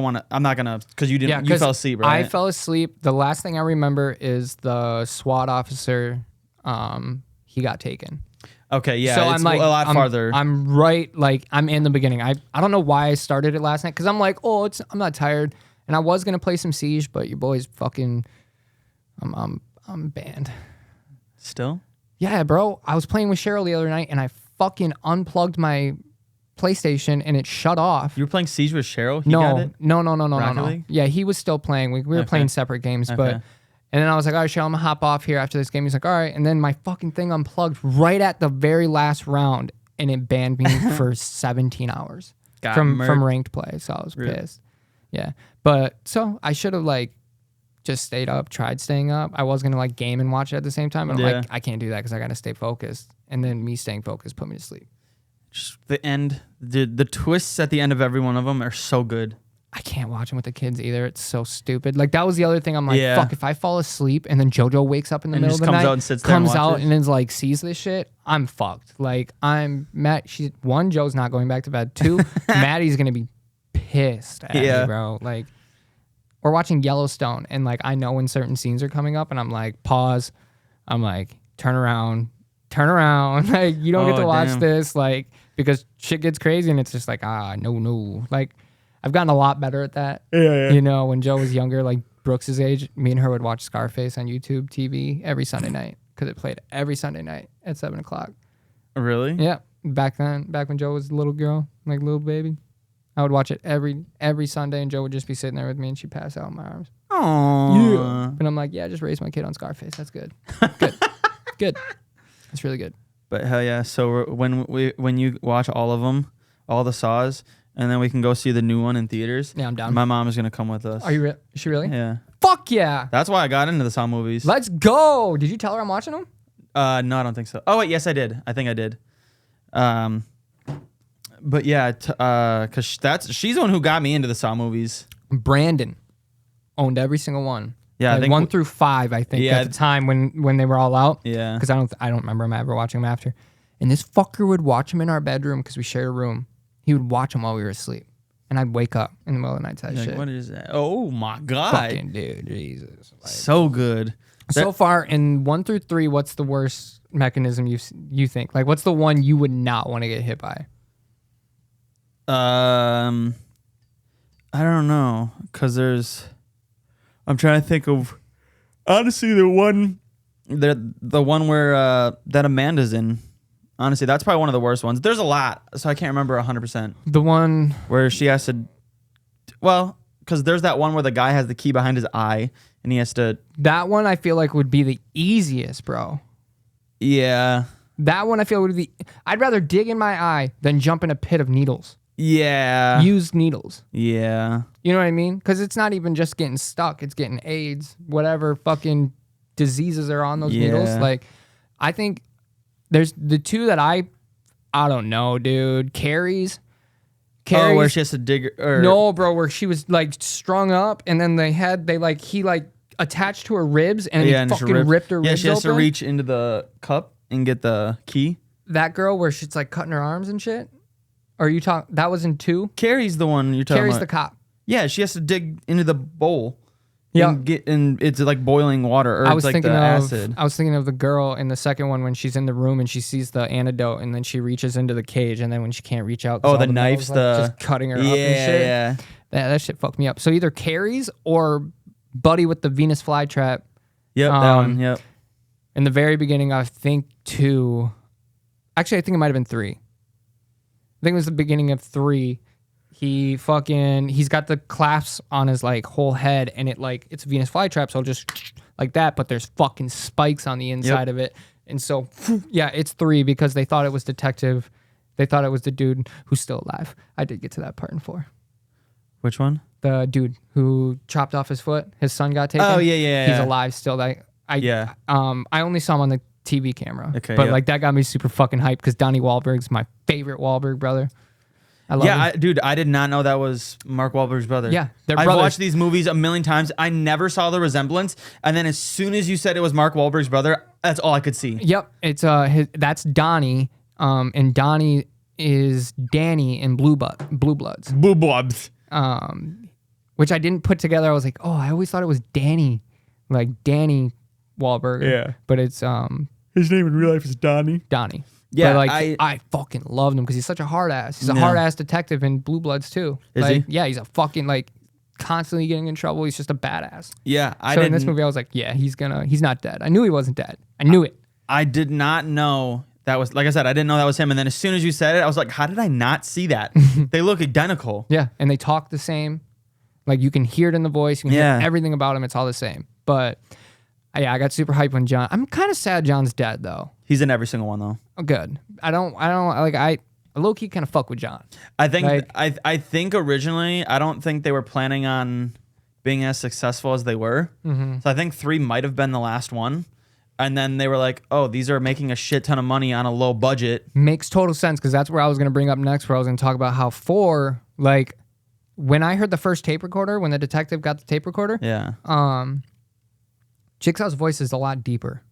not going to, because you fell asleep, right? I fell asleep. The last thing I remember is the SWAT officer, he got taken. Okay, yeah, So it's I'm like, a lot farther. I'm right, like I'm in the beginning. I don't know why I started it last night because I'm like, I'm not tired, and I was gonna play some Siege, but your boy's fucking, I'm banned. Still? Yeah, bro. I was playing with Cheryl the other night, and I fucking unplugged my PlayStation, and it shut off. You were playing Siege with Cheryl? He got it? No. Rocket League? Yeah, he was still playing. We were playing separate games, but And then I was like, all right, Shell, I'm gonna hop off here after this game. He's like, all right. And then my fucking thing unplugged right at the very last round, and it banned me for 17 hours from ranked play. So I was pissed. Yeah. But so I should have like just stayed up, tried staying up. I was gonna like game and watch it at the same time. But I'm like, I can't do that because I gotta stay focused. And then me staying focused put me to sleep. Just the end, the twists at the end of every one of them are so good. I can't watch them with the kids either. It's so stupid. Like that was the other thing. I'm like, fuck, if I fall asleep and then JoJo wakes up in the middle of the night, comes out and then like sees this shit, I'm fucked. Like I'm mad. Joe's not going back to bed. 2, Maddie's gonna be pissed at me, bro. Like we're watching Yellowstone and like I know when certain scenes are coming up and I'm like, pause. I'm like, turn around. Like you don't get to watch this, like because shit gets crazy and it's just like, no. Like I've gotten a lot better at that. Yeah. You know, when Joe was younger, like Brooks's age, me and her would watch Scarface on YouTube TV every Sunday night because it played every Sunday night at 7:00. Really? Yeah. Back when Joe was a little girl, like little baby, I would watch it every Sunday, and Joe would just be sitting there with me, and she'd pass out in my arms. Aww. Yeah. And I'm like, yeah, just raise my kid on Scarface. That's good. Good. That's really good. But hell yeah! So when you watch all of them, all the Saws. And then we can go see the new one in theaters. Yeah, I'm down. My mom is going to come with us. Is she really? Yeah. Fuck yeah. That's why I got into the Saw movies. Let's go. Did you tell her I'm watching them? No, I don't think so. Oh, wait, yes, I did. I think I did. But yeah, because she's the one who got me into the Saw movies. Brandon owned every single one. Yeah, like I think 1 through 5, I think, at the time when they were all out. Yeah. Because I don't remember him ever watching them after. And this fucker would watch them in our bedroom because we shared a room. He would watch them while we were asleep. And I'd wake up in the middle of the night to that shit. What is that? Oh my God. Fucking dude, Jesus. Like, so good. So far, in 1 through 3, what's the worst mechanism you think? Like, what's the one you would not want to get hit by? I don't know. Because I'm trying to think of, honestly, the one where that Amanda's in. Honestly, that's probably one of the worst ones. There's a lot, so I can't remember 100%. The one where she has to, well, because there's that one where the guy has the key behind his eye, and he has to. That one I feel like would be the easiest, bro. Yeah. That one I feel would be. I'd rather dig in my eye than jump in a pit of needles. Yeah. Used needles. Yeah. You know what I mean? Because it's not even just getting stuck; it's getting AIDS, whatever fucking diseases are on those needles. Like, I think. There's the 2 that I don't know, dude. Carrie's. Oh, where she has to dig. No, bro, where she was like strung up, and then he attached to her ribs, and he fucking ripped her ribs. Yeah, she has open. to reach into the cup and get the key. That girl where she's like cutting her arms and shit. Or you talk? That was in 2. Carrie's the one you're talking about. Carrie's the cop. Yeah, she has to dig into the bowl. Yeah, and it's like boiling water, or it's like the acid. I was thinking of the girl in the second one when she's in the room and she sees the antidote, and then she reaches into the cage, and then when she can't reach out, the knife's just cutting her up and shit. Yeah, that shit fucked me up. So either Carrie's or Buddy with the Venus flytrap. Yep, that one. Yep. In the very beginning, I think 2. Actually, I think it might have been 3. I think it was the beginning of 3. He's got the clasps on his like whole head, and it's a Venus flytrap, so just like that, but there's fucking spikes on the inside of it. And so yeah, it's 3 because they thought it was detective. They thought it was the dude who's still alive. I did get to that part in 4. Which one? The dude who chopped off his foot. His son got taken. Oh yeah. He's alive still. I only saw him on the TV camera. Okay, but like that got me super fucking hyped because Donnie Wahlberg's my favorite Wahlberg brother. I love him. Dude, I did not know that was Mark Wahlberg's brother. Yeah, they're brothers. I've watched these movies a million times. I never saw the resemblance, and then as soon as you said it was Mark Wahlberg's brother, that's all I could see. Yep, it's that's Donnie, and Donnie is Danny in Blue Bloods. Blue Bloods. Which I didn't put together. I was like, oh, I always thought it was Danny, like Danny Wahlberg. Yeah, but it's his name in real life is Donnie. Donnie. Yeah, but I fucking loved him because he's such a hard ass. He's a hard ass detective in Blue Bloods too. Is he? Yeah, he's a fucking like constantly getting in trouble. He's just a badass. Yeah, So in this movie, I was like, yeah, he's not dead. I knew he wasn't dead. I knew it. I did not know that was, like I said, I didn't know that was him. And then as soon as you said it, I was like, how did I not see that? They look identical. Yeah, and they talk the same. Like you can hear it in the voice. You can hear everything about him. It's all the same. But Yeah, I got super hyped when John. I'm kind of sad John's dead though. He's in every single one though. Oh, good. I low key kind of fuck with John. I think Like- I think originally I don't think they were planning on being as successful as they were. So I think 3 might have been the last one. And then they were like, oh, these are making a shit ton of money on a low budget. Makes total sense because that's where I was going to bring up next, where I was going to talk about how 4, like, when I heard the first tape recorder, when the detective got the tape recorder, Yeah. Jigsaw's voice is a lot deeper.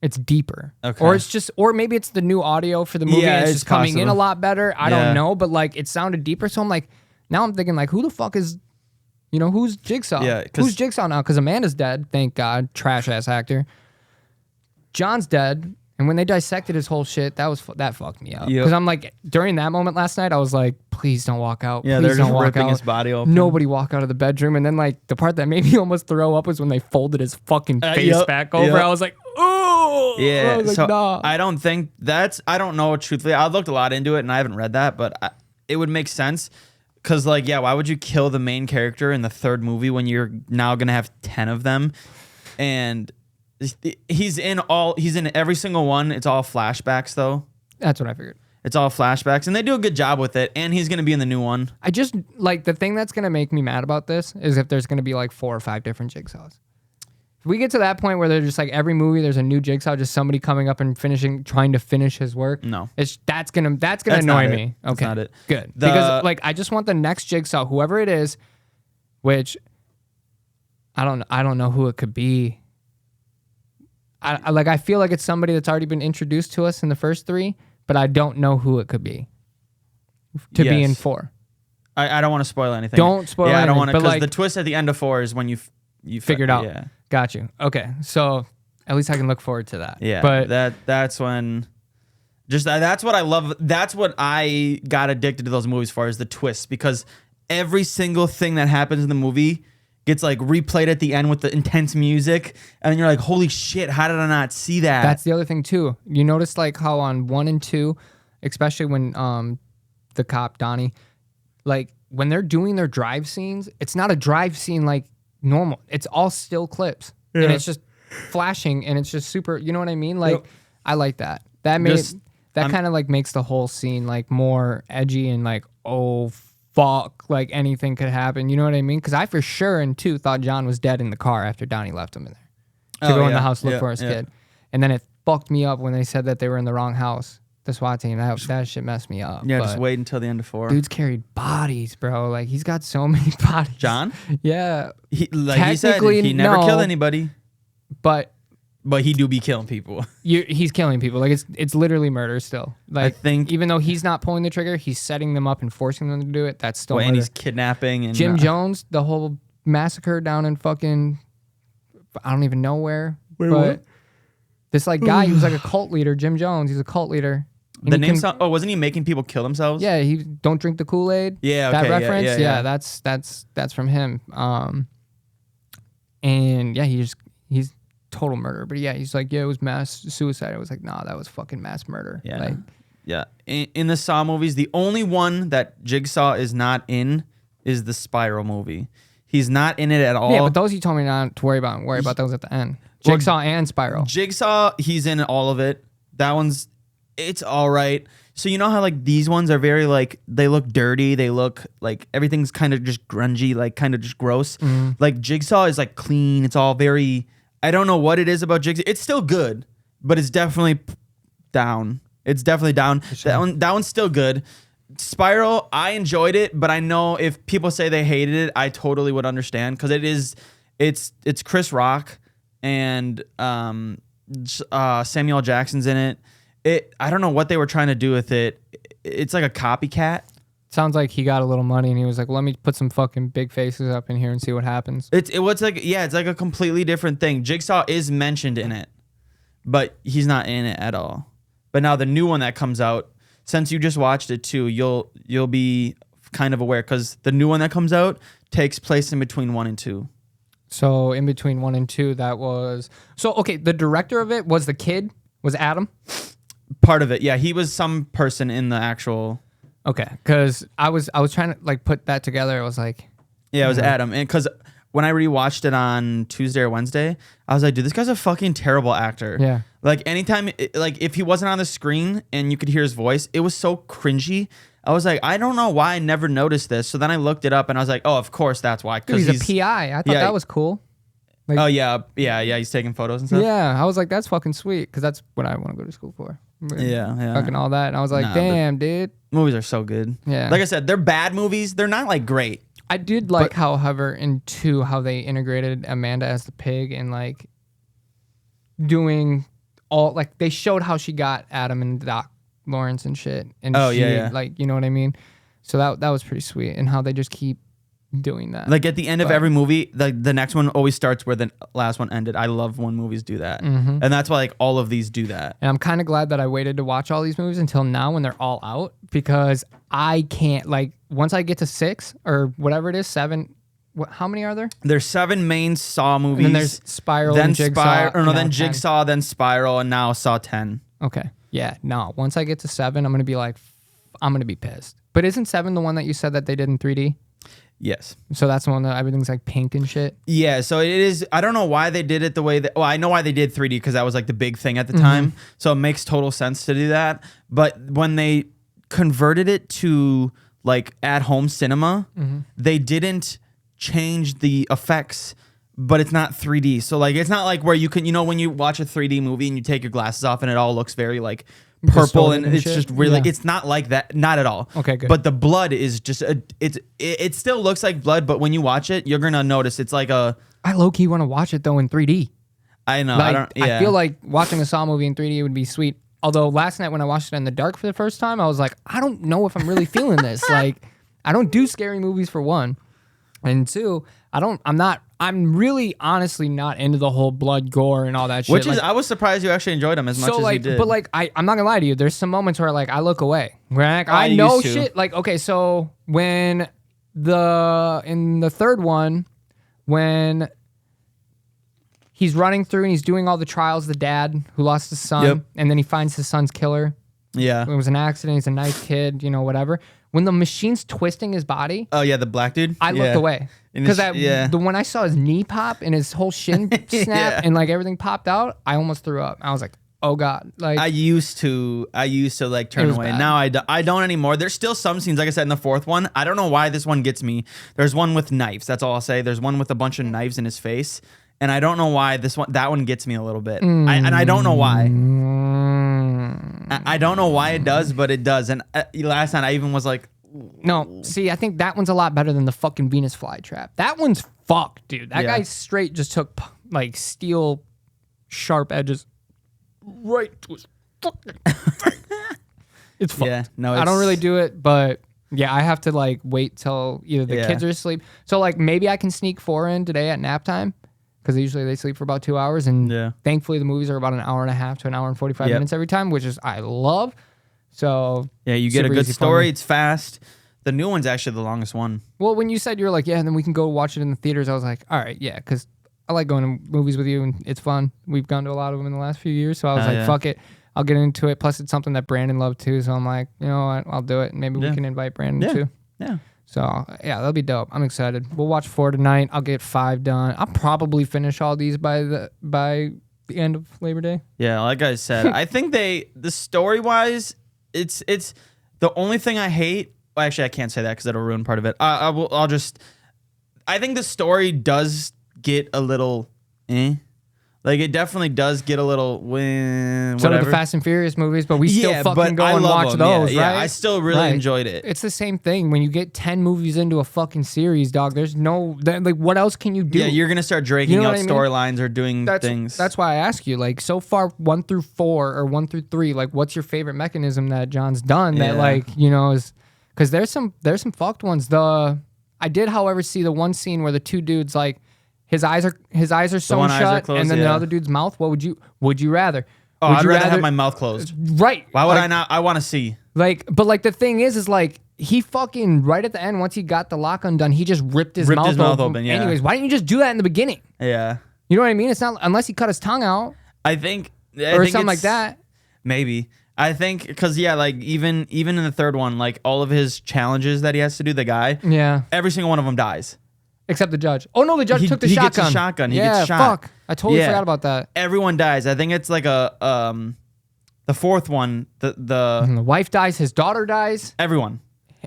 It's deeper. Okay. Or it's just, or maybe it's the new audio for the movie. Yeah, and it's it's just coming in a possible. lot better. I Yeah. don't know, but like it sounded deeper. So I'm like, now I'm thinking like, who the fuck is, who's Jigsaw? Yeah, 'cause- Who's Jigsaw now? Because Amanda's dead. Thank God. Trash ass actor. John's dead. And when they dissected his whole shit, that fucked me up. Yep. Because I'm like, during that moment last night, I was like, please don't walk out. Yeah, Please they're don't just walk ripping out. his body open. Nobody walk out of the bedroom. And then like the part that made me almost throw up was when they folded his fucking face Yep, back over. yep. I was like, oh. Yeah, I was like, so nah. I don't think I don't know truthfully. I looked a lot into it and I haven't read that, but it would make sense because like, yeah, why would you kill the main character in the 3rd movie when you're now gonna have 10 of them? And he's in every single one. It's all flashbacks though. That's what I figured. It's all flashbacks and they do a good job with it. And he's gonna be in the new one. I just like the thing that's gonna make me mad about this is if there's gonna be like 4 or 5 different Jigsaws. If we get to that point where they're just like every movie there's a new Jigsaw, just somebody coming up and trying to finish his work. No. That's gonna That's annoy not it. me. That's Okay, not it. good. Because like I just want the next Jigsaw, whoever it is, which I don't know who it could be. I feel like it's somebody that's already been introduced to us in the first 3, but I don't know who it could be to be in Yes. 4. I don't want to spoil anything. Don't spoil Yeah, I don't anything, want to but, because like- the twist at the end of 4 is when you Figured out. Yeah. Got you. Okay, so at least I can look forward to that. Yeah, but that's when, that's what I love. That's what I got addicted to those movies for, is the twists, because every single thing that happens in the movie gets like replayed at the end with the intense music, and you're like, holy shit, how did I not see that? that's the other thing too. You notice like how on 1 and 2, especially when the cop Donnie, like when they're doing their drive scenes, it's not a drive scene like normal. It's all still clips, and it's just flashing, and it's just super. You know what I mean? Like I like that. That made that kind of like makes the whole scene like more edgy and like, oh fuck, like anything could happen. You know what I mean? Because I for sure in 2 thought John was dead in the car after Donnie left him in there to go in the house look for his kid, and then it fucked me up when they said that they were in the wrong house. The SWAT team, that shit messed me up. Yeah, but just wait until the end of 4. dude's carried bodies, bro. Like he's got so many bodies. John? Yeah, He said, Technically, he never no. killed anybody, but but he do be killing people. he's killing people. Like it's literally murder still. Like I think- even though he's not pulling the trigger, he's setting them up and forcing them to do it. That's still and murder. he's kidnapping and Jim Jones, the whole massacre down in fucking I don't even know where. Wait, but what? this like guy, he was like a cult leader. Jim Jones, he's a cult leader. And The he name can- sound, wasn't he making people kill themselves? Yeah, he don't drink the Kool-Aid. Yeah, that okay, yeah, reference. yeah. That's from him. And yeah, he's total murder. But yeah, he's like, yeah, it was mass suicide. I was like, nah, that was fucking mass murder. Yeah. Like, Yeah. In the Saw movies, the only one that Jigsaw is not in is the Spiral movie. He's not in it at all. yeah, but those you told me not to worry about. Worry about those at the end. Well, Jigsaw and Spiral. Jigsaw, he's in all of it. That one's, it's all right. So you know how like these ones are very like, they look dirty. They look like everything's kind of just grungy, like kind of just gross. Like Jigsaw is like clean. It's all very, I don't know what it is about Jigsaw. It's still good, but it's definitely down. It's definitely down. That one's still good. Spiral, I enjoyed it, but I know if people say they hated it, I totally would understand, because it's Chris Rock and Samuel Jackson's in it. I don't know what they were trying to do with it. It's like a copycat. Sounds like he got a little money and he was like, let me put some fucking big faces up in here and see what happens. It's like a completely different thing. Jigsaw is mentioned in it, but he's not in it at all. But now the new one that comes out, since you just watched it too, you'll be kind of aware, because the new one that comes out takes place in between 1 and 2. So in between 1 and 2, that was okay. The director of it was the kid, was Adam. Part of it, yeah, he was some person in the actual. Okay, because I was trying to like put that together. I was like, Yeah, it was Adam, and because when I rewatched it on Tuesday or Wednesday, I was like, dude, this guy's a fucking terrible actor. Yeah. Like anytime, like if he wasn't on the screen and you could hear his voice, it was so cringy. I was like, I don't know why I never noticed this. So then I looked it up and I was like, oh, of course that's why. Dude, he's a PI. I thought that was cool. Like, oh yeah. He's taking photos and stuff. Yeah, I was like, that's fucking sweet because that's what I want to go to school for. Yeah. Fucking all that. And I was like, damn, dude. Movies are so good. Yeah. Like I said, they're bad movies. They're not like great. I did like, however, in 2, how they integrated Amanda as the pig and like doing all, like they showed how she got Adam and Doc Lawrence and shit. And like, you know what I mean? So that was pretty sweet. And how they just keep doing that. Like at the end of every movie, the next one always starts where the last one ended. I love when movies do that. And that's why like all of these do that. And I'm kind of glad that I waited to watch all these movies until now when they're all out, because I can't, like, once I get to 6 or whatever it is, 7, how many are there? There's 7 main Saw movies. And then there's Spiral, then Jigsaw. Then Jigsaw, then Spiral, and now Saw 10. Okay. Yeah, no. Once I get to 7, I'm going to be like, I'm going to be pissed. But isn't 7 the one that you said that they did in 3D? Yes. So that's the one that everything's like pink and shit? Yeah, so it is. I don't know why they did it the way that. Well, I know why they did 3D because that was like the big thing at the time. So it makes total sense to do that. But when they converted it to like at-home cinema, they didn't change the effects, but it's not 3D. So like it's not like where you can, when you watch a 3D movie and you take your glasses off and it all looks very like purple and it's just really it's not like that, not at all. Okay, good. But the blood is just it still looks like blood, but when you watch it, you're gonna notice it's like a. I low-key want to watch it though in 3D. I know. Like, I feel like watching a Saw movie in 3D would be sweet. Although last night when I watched it in the dark for the first time, I was like, I don't know if I'm really feeling this. Like, I don't do scary movies for 1, and 2, I'm really honestly not into the whole blood, gore, and all that shit. Which is, I was surprised you actually enjoyed them as much as you did. But like, I'm not gonna lie to you. There's some moments where like I look away. Where like, I know shit. Like, okay, so when in the 3rd one, when he's running through and he's doing all the trials, the dad who lost his son, and then he finds his son's killer. Yeah, it was an accident. He's a nice kid, whatever. When the machine's twisting his body. Oh yeah, the black dude. I looked away because when I saw his knee pop and his whole shin snap and like everything popped out, I almost threw up. I was like, oh god. Like I used to like turn away. Bad. Now I don't anymore. There's still some scenes, like I said in the 4th one. I don't know why this one gets me. There's one with knives. That's all I'll say. There's one with a bunch of knives in his face, and I don't know why that one gets me a little bit. And I don't know why. I don't know why it does, but it does. And last night I even was like, no, see, I think that one's a lot better than the fucking Venus flytrap. That one's fucked, dude. That guy straight just took like steel sharp edges right to his fucking face. It's fucked. Yeah, no, I don't really do it, but yeah, I have to like wait till either the kids are asleep. So like maybe I can sneak 4 in today at nap time. Because usually they sleep for about 2 hours, and thankfully the movies are about an hour and a half to an hour and 45 minutes every time, which is I love. So yeah, you get a good story. It's fast. The new one's actually the longest one. Well, when you said you were like, yeah, and then we can go watch it in the theaters, I was like, all right, yeah, because I like going to movies with you, and it's fun. We've gone to a lot of them in the last few years, so I was like, fuck it, I'll get into it. Plus, it's something that Brandon loved too, so I'm like, you know what, I'll do it. Maybe we can invite Brandon too. Yeah. So, yeah, that'll be dope. I'm excited. We'll watch 4 tonight. I'll get 5 done. I'll probably finish all these by the end of Labor Day. Yeah, like I said, I think the story-wise, it's the only thing I hate. Well, actually, I can't say that because it'll ruin part of it. I think the story does get a little Like, it definitely does get a little whatever. So do the Fast and Furious movies, but we still fucking go and watch those, right? Yeah, I still really enjoyed it. It's the same thing. When you get 10 movies into a fucking series, dog, there's no... Like, what else can you do? Yeah, you're going to start dragging out storylines or doing things. That's why I ask you, like, so far, 1 through 4 or 1 through 3, like, what's your favorite mechanism that John's done that, like, you know, is... Because there's some fucked ones. I did, however, see the one scene where the two dudes, like... His eyes are sewn shut, closed, and then the other dude's mouth. What would you rather? Oh, I'd rather have my mouth closed. Right. Why would I not? I want to see. But the thing is like he fucking right at the end, once he got the lock undone, he just ripped his mouth open. Yeah. Anyways, why didn't you just do that in the beginning? Yeah. You know what I mean? It's not unless he cut his tongue out. I think something like that. Maybe. I think because like even in the third one, like all of his challenges that he has to do, the guy, every single one of them dies. Except the judge. Oh no, the judge took the shotgun. Gets a shotgun. He yeah, gets shot. Fuck. I totally forgot about that. Everyone dies. I think it's like the fourth one. The wife dies. His daughter dies. Everyone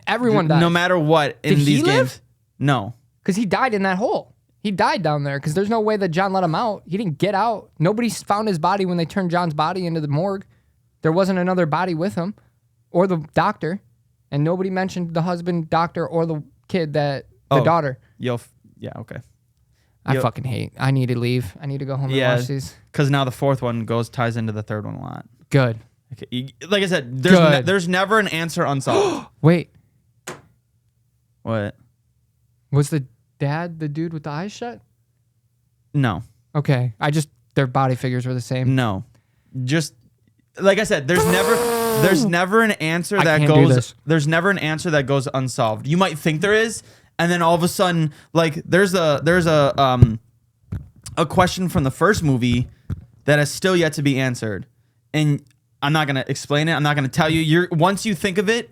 dies. No matter what in Did these he games. live? No, because he died in that hole. He died down there because there's no way that John let him out. He didn't get out. Nobody found his body when they turned John's body into the morgue. There wasn't another body with him, or the doctor, and nobody mentioned the husband, doctor, or the kid the daughter. Okay. I fucking hate. I need to leave. I need to go home and watch these. Because now the fourth one ties into the third one a lot. Good. Okay. Like I said, there's never an answer unsolved. Wait. What? Was the dad the dude with the eyes shut? No. Okay. Their body figures were the same. No. Just like I said, there's never an answer that goes. There's never an answer that goes unsolved. You might think there is, and then all of a sudden, like there's a question from the first movie that has still yet to be answered, and I'm not gonna explain it. I'm not gonna tell you. Once you think of it,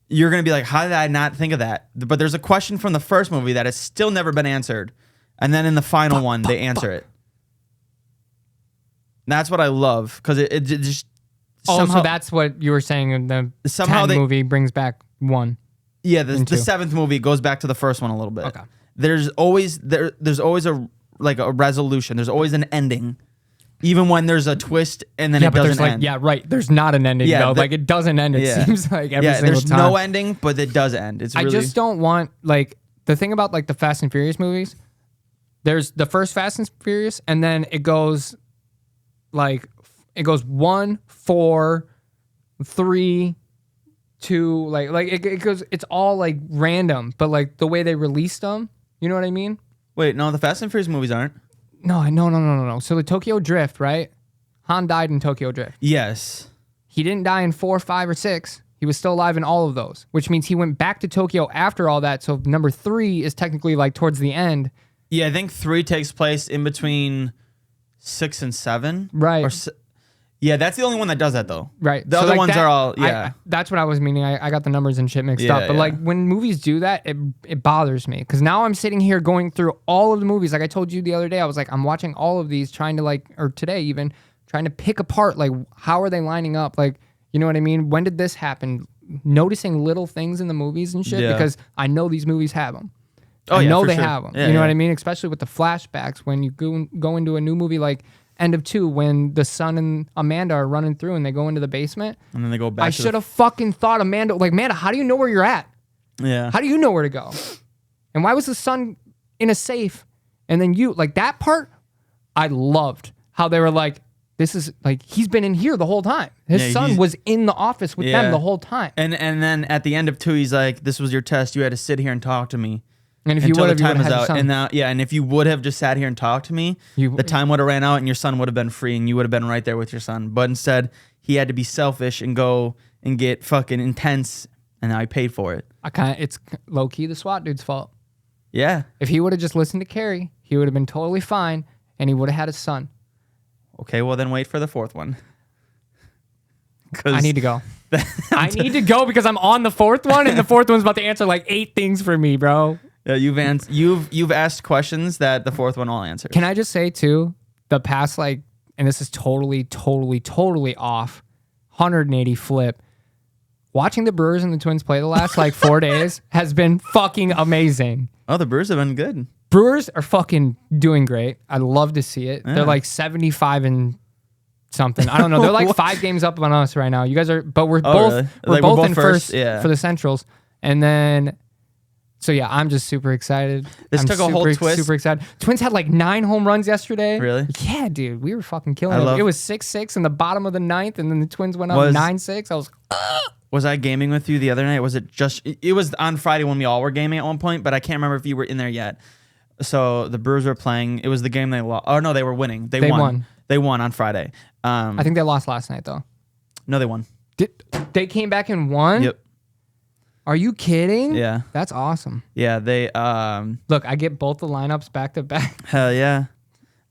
you're gonna be like, how did I not think of that? But there's a question from the first movie that has still never been answered, and then in the final one they answer it. That's what I love because it just. Somehow, so that's what you were saying in the 10 movie brings back 1. Yeah, the 7th movie goes back to the first one a little bit. Okay. There's always a resolution. There's always an ending. Even when there's a twist and then it doesn't end. Yeah, right. There's not an ending though. Like it doesn't end. It seems like every single there's time. No ending, but it does end. It's really, I just don't want the thing about the Fast and Furious movies. There's the first Fast and Furious, and then it goes 1, 4, 3, 2, it goes. It's all random, but the way they released them, you know what I mean? Wait, no, the Fast and Furious movies aren't. No. So the Tokyo Drift, right? Han died in Tokyo Drift. Yes. He didn't die in 4, 5, or 6. He was still alive in all of those, which means he went back to Tokyo after all that. So number 3 is technically towards the end. Yeah, I think 3 takes place in between 6 and 7. Right. Yeah, that's the only one that does that though. Right. The other ones are all, that's what I was meaning. I got the numbers and shit mixed up. But when movies do that, it bothers me. Because now I'm sitting here going through all of the movies. Like I told you the other day, I was I'm watching all of these trying to or today even, trying to pick apart, how are they lining up? You know what I mean? When did this happen? Noticing little things in the movies and shit because I know these movies have them. I know they have them. You know what I mean? Especially with the flashbacks when you go into a new movie like End of 2 when the son and Amanda are running through and they go into the basement. And then they go back. I should have fucking thought Amanda, Amanda, how do you know where you're at? Yeah. How do you know where to go? And why was the son in a safe? And then that part, I loved how they were this is he's been in here the whole time. His son was in the office with them the whole time. And then at the end of 2, he's like, this was your test. You had to sit here and talk to me. And if you would have, time is out, and if you would have just sat here and talked to me, the time would have ran out, and your son would have been free, and you would have been right there with your son. But instead, he had to be selfish and go and get fucking intense, and now he paid for it. It's low key the SWAT dude's fault. Yeah. If he would have just listened to Carrie, he would have been totally fine, and he would have had his son. Okay, well then wait for the 4th one. I need to go. I need to go because I'm on the 4th one, and the 4th one's about to answer 8 things for me, bro. Yeah, you've asked questions that the 4th one all answers. Can I just say too, the past and this is totally off, 180 flip. Watching the Brewers and the Twins play the last 4 days has been fucking amazing. Oh, the Brewers have been good. Brewers are fucking doing great. I love to see it. Yeah. They're 75 and something. I don't know. They're 5 games up on us right now. You guys are, but we're both really? we're both in first for the Centrals, and then. So yeah, I'm just super excited. This took a whole twist. Super excited. Twins had 9 home runs yesterday. Really? Yeah, dude. We were fucking killing it. It was 6-6 in the bottom of the 9th, and then the Twins went up 9-6. I was. Was I gaming with you the other night? Was it just? It was on Friday when we all were gaming at one point, but I can't remember if you were in there yet. So the Brewers were playing. It was the game they lost. Oh no, they were winning. They won. They won on Friday. I think they lost last night though. No, they won. They came back and won? Yep. Are you kidding? Yeah. That's awesome. Yeah, they Look, I get both the lineups back to back. Hell yeah.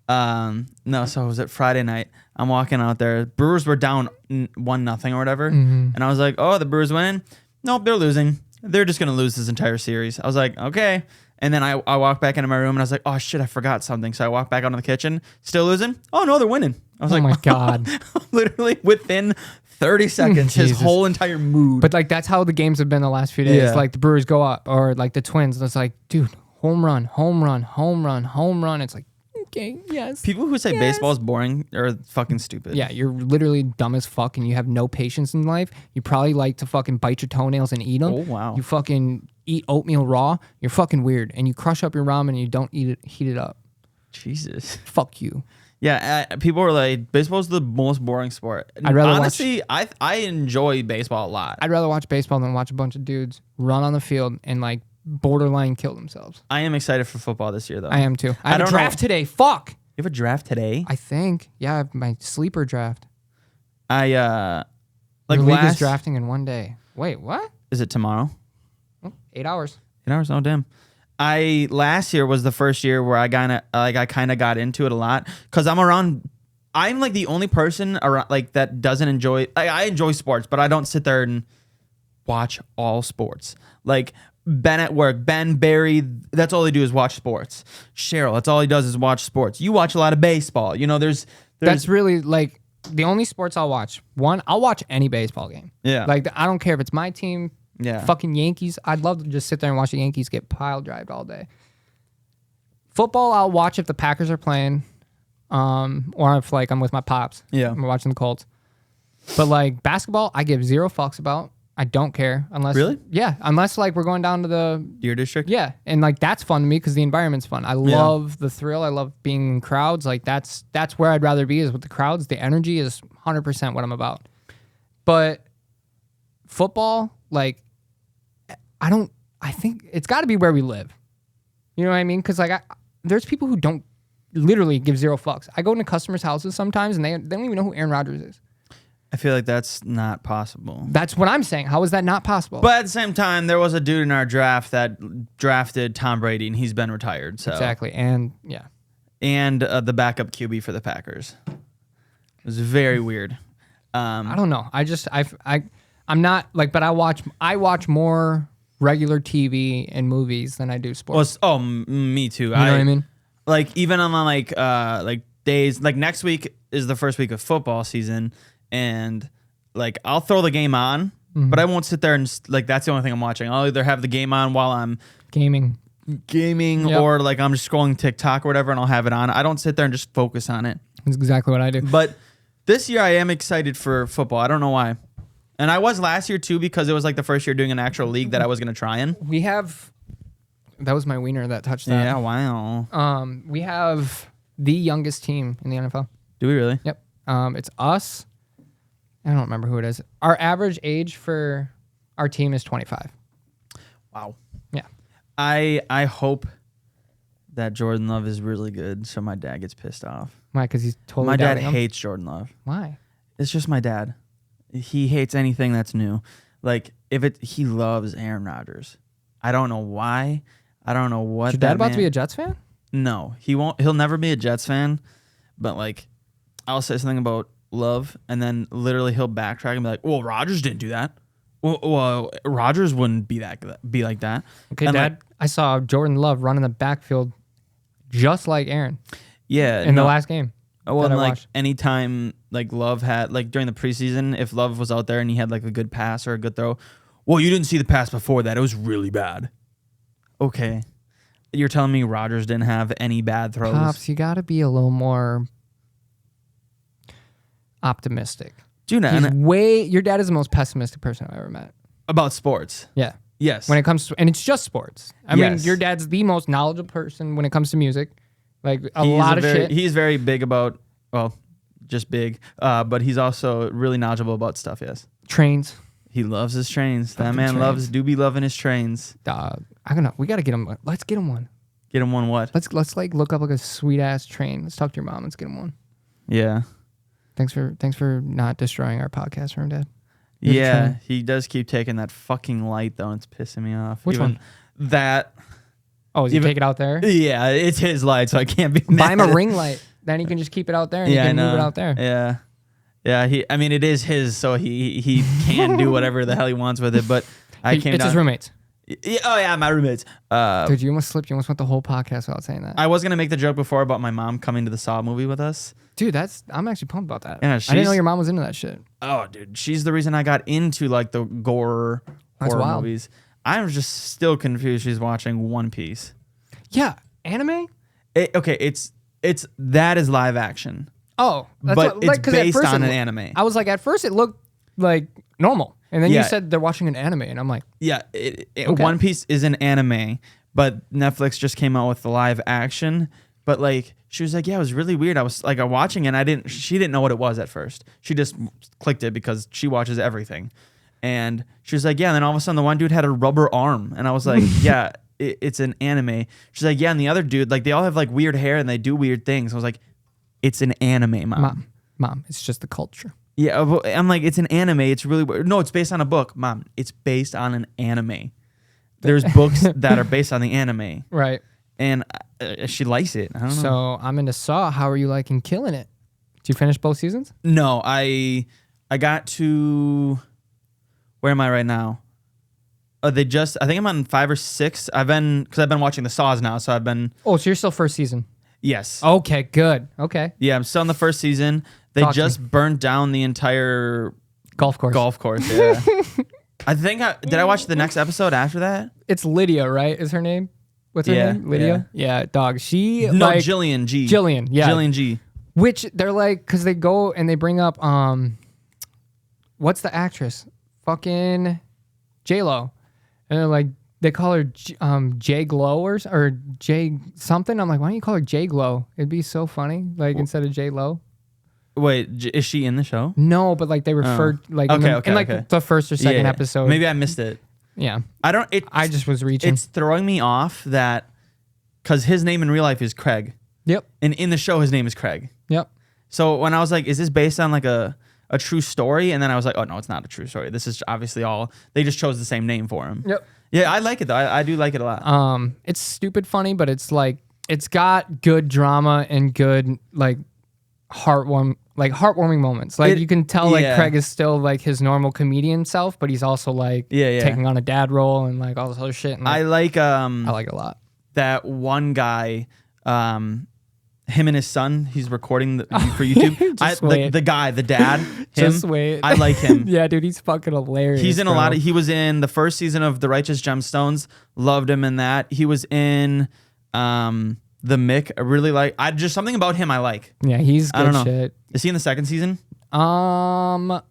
No, so it was at Friday night. I'm walking out there. Brewers were down 1-0 or whatever. Mm-hmm. And I was like, oh, the Brewers winning? Nope, they're losing. They're just going to lose this entire series. I was like, okay. And then I walked back into my room and I was like, oh shit, I forgot something. So I walked back out in the kitchen, still losing. Oh no, they're winning. I was Oh like, my God. literally within 30 seconds, his Jesus. whole entire mood. But like that's how the games have been the last few days. Yeah. Like the Brewers go up, or like the Twins. It's like, dude, home run, home run, home run, home run. It's like, okay, yes. People who say Yes. baseball is boring are fucking stupid. Yeah, you're literally dumb as fuck, and you have no patience in life. You probably like to fucking bite your toenails and eat them. Oh, wow. You fucking eat oatmeal raw. You're fucking weird, and you crush up your ramen and you don't eat it, heat it up. Jesus. Fuck you. Yeah, people are like, baseball's the most boring sport. I'd rather Honestly, I enjoy baseball a lot. I'd rather watch baseball than watch a bunch of dudes run on the field and like borderline kill themselves. I am excited for football this year, though. I am too. I have a don't draft know. today. Fuck. You have a draft today? I think. Yeah, I have my sleeper draft. Like Your league is last drafting in one day. Wait, what? Is it tomorrow? Oh, 8 hours. 8 hours? Oh damn. Last year was the first year where I kind of got into it a lot because I'm like the only person around like that doesn't enjoy. I enjoy sports, but I don't sit there and watch all sports. Like Ben at work, Ben, Barry, that's all they do is watch sports. Cheryl, that's all he does is watch sports. You watch a lot of baseball. You know, there's That's really like the only sports I'll watch. One, I'll watch any baseball game. Yeah. Like I don't care if it's my team, Yeah. fucking Yankees. I'd love to just sit there and watch the Yankees get pile drived all day. Football, I'll watch if the Packers are playing, or if like I'm with my pops. Yeah. I'm watching the Colts. But like basketball, I give zero fucks about. I don't care unless Really? Yeah, unless like we're going down to the Deer District. yeah, and like that's fun to me because the environment's fun. I love the thrill. I love being in crowds. Like that's where I'd rather be is with the crowds. The energy is 100% what I'm about. But football, like I think it's got to be where we live. You know what I mean? Because like there's people who don't literally give zero fucks. I go into customers' houses sometimes and they don't even know who Aaron Rodgers is. I feel like that's not possible. That's what I'm saying. How is that not possible? But at the same time, there was a dude in our draft that drafted Tom Brady, and he's been retired. So exactly, and yeah, and the backup QB for the Packers. It was very weird. I don't know. I'm not like, but I watch more regular TV and movies than I do sports. Me too. You know what I mean? Like even on like days, like next week is the first week of football season, and like I'll throw the game on, but I won't sit there and like that's the only thing I'm watching. I'll either have the game on while I'm Gaming, gaming, or like I'm just scrolling TikTok or whatever, and I'll have it on. I don't sit there and just focus on it. That's exactly what I do. But this year I am excited for football. I don't know why. And I was last year too because it was like the first year doing an actual league that I was going to try in. We have, that was my wiener that touched that. Yeah, wow. We have the youngest team in the NFL. Do we really? Yep. It's us. I don't remember who it is. Our average age for our team is 25. Wow. Yeah. I hope that Jordan Love is really good so my dad gets pissed off. Why? Because he's totally My dad doubting him? hates Jordan Love. Why? It's just my dad. He hates anything that's new. Like he loves Aaron Rodgers. I don't know why. I don't know what. Is your dad about to be a Jets fan? No, he won't. He'll never be a Jets fan. But like, I'll say something about Love, and then literally he'll backtrack and be like, "Well, Rodgers didn't do that. Well, Rodgers wouldn't be like that." Okay, And Dad. like, I saw Jordan Love run in the backfield just like Aaron yeah, in the last game. Well, that and I like watched. anytime like Love had like during the preseason, if Love was out there and he had like a good pass or a good throw, well, you didn't see the pass before that. It was really bad. Okay, you're telling me Rodgers didn't have any bad throws? Pops, you got to be a little more optimistic. Dude, Your dad is the most pessimistic person I've ever met. about sports. Yeah. Yes. When it comes to, and it's just sports. I mean, Yes. your dad's the most knowledgeable person when it comes to music. Like lot of shit. He's very big about, well, just big, but he's also really knowledgeable about stuff. Yes. Trains. He loves his trains. That Fucking man trains. do be loving his trains. Dog. I don't know. We got to get him. Let's get him one. Get him one what? Let's like look up like a sweet ass train. Let's talk to your mom. Let's get him one. Yeah. Thanks for not destroying our podcast for him, Dad. Here's a Yeah, train. he does keep taking that fucking light though, and it's pissing me off. Which Even one? That. Oh, is he Even- take it out there? Yeah, it's his light, so I can't be Buy mad. him a ring light. Then he can just keep it out there and he I can move it know. out there. Yeah, yeah. I mean, it is his, so he can do whatever the hell he wants with it. But I came It's down. his roommates. Oh yeah, my roommates. Dude, you almost slipped. You almost went the whole podcast without saying that. I was gonna make the joke before about my mom coming to the Saw movie with us. Dude, I'm actually pumped about that. Yeah, I didn't know your mom was into that shit. Oh, dude, she's the reason I got into like the gore horror wild. movies. I'm just still confused. She's watching One Piece. Yeah, anime. It's that is live action. Oh, that's but it's based on an anime. anime. I was like, at first it looked like normal, and then Yeah. you said they're watching an anime, and I'm like, Yeah, Okay. One Piece is an anime, but Netflix just came out with the live action. But like, she was like, yeah, it was really weird. I was like, watching, and she didn't know what it was at first. She just clicked it because she watches everything, and she was like, yeah. And then all of a sudden, the one dude had a rubber arm, and I was like, yeah, it's an anime. She's like, yeah, and the other dude, like, they all have like weird hair and they do weird things. I was like, it's an anime, mom, it's just the culture. Yeah, I'm like, it's an anime. It's really weird. No, it's based on a book, Mom. It's based on an anime. There's books that are based on the anime, Right. and she likes it. I don't know. So I'm into Saw. How are you liking Killing It? Did you finish both seasons? No, I got to, where am I right now? I think I'm on 5 or 6. Because I've been watching the Saws now, so I've been. Oh, so you're still first season. Yes. Okay, good. Okay. Yeah, I'm still in the first season. They Talk to just burnt down the entire Golf course. Yeah. I think did I watch the next episode after that? It's Lydia, right? Is her name? What's her name? Lydia? Yeah, dog. She No, like, Jillian G. Jillian, yeah. Jillian G. Which they're like, because they go and they bring up what's the actress? Fucking J-Lo. And they're like, they call her J Glow or J something. I'm like, why don't you call her J Glow? It'd be so funny, like instead of J Lo. Wait, is she in the show? No, but like they referred like in the first or second episode. Maybe I missed it. Yeah, I just was reaching. It's throwing me off that because his name in real life is Craig. Yep. And in the show, his name is Craig. Yep. So when I was like, is this based on like a true story? And then I was like, oh no, it's not a true story. This is obviously they just chose the same name for him. Yep. Yeah, I like it though. I do like it a lot. It's stupid funny, but it's like it's got good drama and good like heartwarming moments. Like you can tell like Craig is still like his normal comedian self, but he's also like taking on a dad role and like all this other shit. And, like, I like I like it a lot. That one guy, him and his son, he's recording for YouTube. The dad, him. Just wait. I like him. Yeah, dude, he's fucking hilarious. He's in a lot of. He was in the first season of The Righteous Gemstones. Loved him in that. He was in The Mick. I really like. Just something about him I like. Yeah, he's good. I don't know. Shit. Is he in the second season? So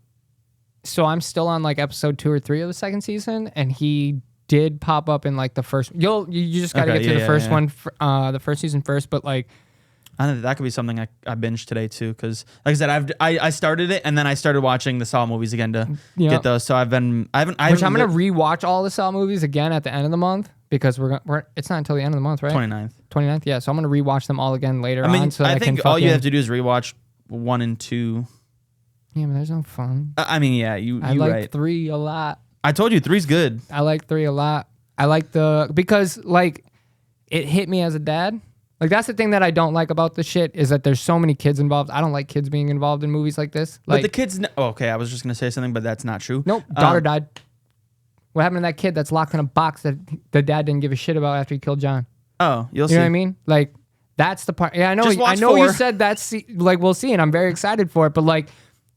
I'm still on like episode 2 or 3 of the second season, and he did pop up in like the first. You just got to get through the first one, the first season first. But like, I don't know, that could be something I binged today too, because like I said, I started it and then I started watching the Saw movies again to get those. So I'm gonna rewatch all the Saw movies again at the end of the month because it's not until the end of the month, right? 29th, yeah. So I'm gonna rewatch them all again later on. So I think all you have to do is rewatch 1 and 2. Yeah, but there's no fun. I mean, yeah, I like 3 a lot. I told you 3's good. I like 3 a lot. I like because like it hit me as a dad. Like that's the thing that I don't like about the shit is that there's so many kids involved. I don't like kids being involved in movies like this. Like, but the kids. Okay, I was just gonna say something, but that's not true. Nope, daughter died. What happened to that kid that's locked in a box that the dad didn't give a shit about after he killed John? Oh, you'll see. You know what I mean? Like that's the part. Yeah, I know. I know 4. You said that's like we'll see, and I'm very excited for it. But like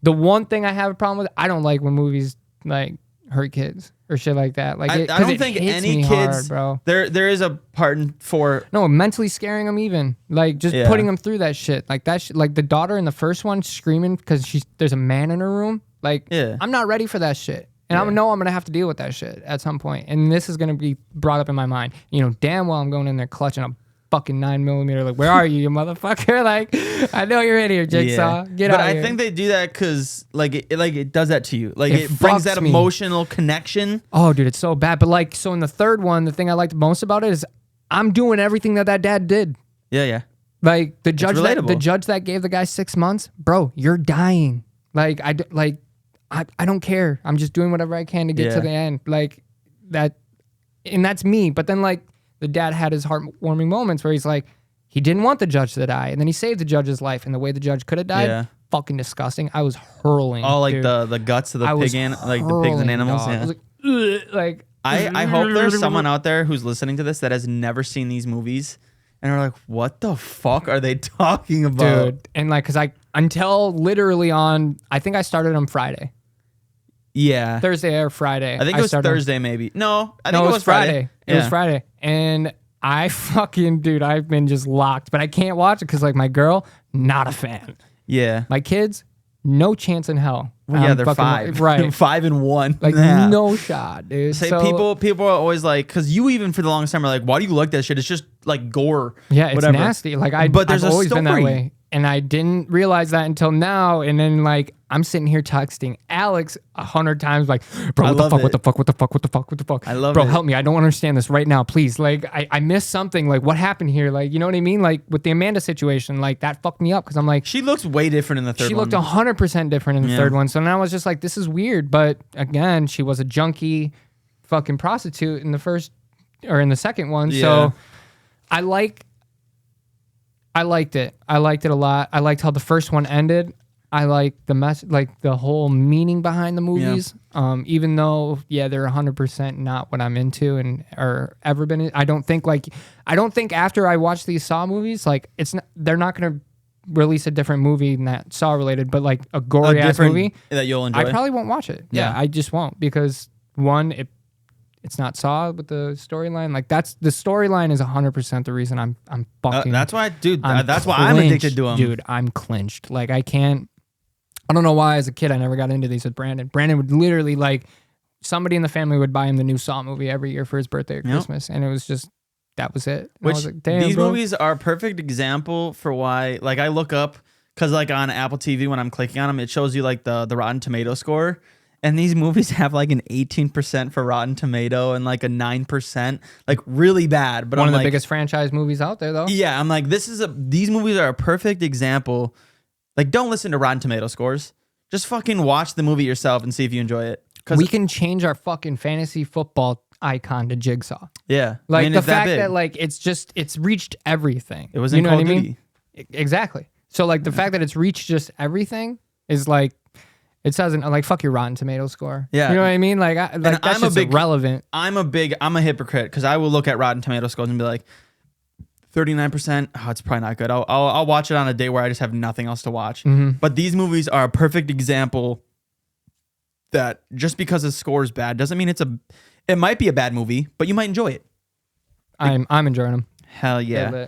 the one thing I have a problem with, I don't like when movies like hurt kids or shit like that. Like I don't think any kids, hard, bro. There is a part for mentally scaring them, even like just putting them through that shit. Like that, like the daughter in the first one screaming because there's a man in her room. Like I'm not ready for that shit, and I know I'm gonna have to deal with that shit at some point. And this is gonna be brought up in my mind. You know, damn well I'm going in there clutching a fucking 9mm. Like, where are you, you motherfucker? Like, I know you're in here, Jigsaw. Get out. But I think they do that because like it does that to you. Like it brings that emotional connection. Oh, dude, it's so bad. But like, so in the third one, the thing I liked most about it is I'm doing everything that dad did. Yeah. Like the judge that gave the guy 6 months, bro, you're dying. Like I don't care. I'm just doing whatever I can to get to the end. Like that, and that's me. But then like, the dad had his heartwarming moments where he's like, he didn't want the judge to die, and then he saved the judge's life, and the way the judge could have died, fucking disgusting. I was hurling. Oh, like the guts of the pig, like the pigs and animals. Dog. Yeah. I was like, I hope there's someone out there who's listening to this that has never seen these movies and are like, what the fuck are they talking about? Dude, and like, cause until literally I think I started on Friday. Yeah. Thursday or Friday. I think it was Thursday maybe. No, I think it was Friday. It was Friday. And I fucking, dude, I've been just locked, but I can't watch it because like my girl, not a fan. Yeah. My kids, no chance in hell. Well, yeah, they're 5. Right. 5 and 1. Like no shot, dude. People are always like, because you even for the longest time are like, why do you like that shit? It's just like gore. Yeah, it's whatever. nasty. Like I've always been that way. And I didn't realize that until now. And then like I'm sitting here texting Alex 100 times like, bro, what the fuck? I love bro, it. help me. I don't understand this right now. Please. Like I missed something. Like what happened here? Like, you know what I mean? Like with the Amanda situation, like that fucked me up because I'm like, she looks way different in the third one. She looked 100% different in the third one. So now I was just like, this is weird. But again, she was a junkie fucking prostitute in the second one. Yeah. So I liked it. I liked it a lot. I liked how the first one ended. I liked the whole meaning behind the movies. Yeah. Even though, they're 100% not what I'm into and or ever been. I don't think after I watch these Saw movies, like they're not gonna release a different movie than that Saw related, but like a gory ass movie that you'll enjoy. I probably won't watch it. Yeah, I just won't because one, it's not Saw with the storyline. Like the storyline is 100% the reason I'm fucking. That's why, dude. That's why I'm addicted to him, dude. I'm clinched. Like I can't. I don't know why. As a kid, I never got into these with Brandon. Brandon would literally like somebody in the family would buy him the new Saw movie every year for his birthday or Christmas, and it was just that was it. And I was like, damn, these bro. movies are a perfect example for why. Like I look up because like on Apple TV when I'm clicking on them, it shows you like the Rotten Tomato score. And these movies have like an 18% for Rotten Tomato and like a 9%, like really bad. But one of the biggest franchise movies out there, though. Yeah, I'm like, these movies are a perfect example. Like, don't listen to Rotten Tomato scores. Just fucking watch the movie yourself and see if you enjoy it. We can change our fucking fantasy football icon to Jigsaw. Yeah, like I mean, the fact that like it's reached everything. It was in Call of Duty. Exactly. So like the fact that it's reached just everything is like. It doesn't like fuck your Rotten Tomato score. Yeah, you know what I mean. Like that's just irrelevant. I'm a hypocrite because I will look at Rotten Tomato scores and be like, 39%. Oh, it's probably not good. I'll watch it on a day where I just have nothing else to watch. Mm-hmm. But these movies are a perfect example that just because the score is bad doesn't mean it might be a bad movie, but you might enjoy it. I'm enjoying them. Hell yeah.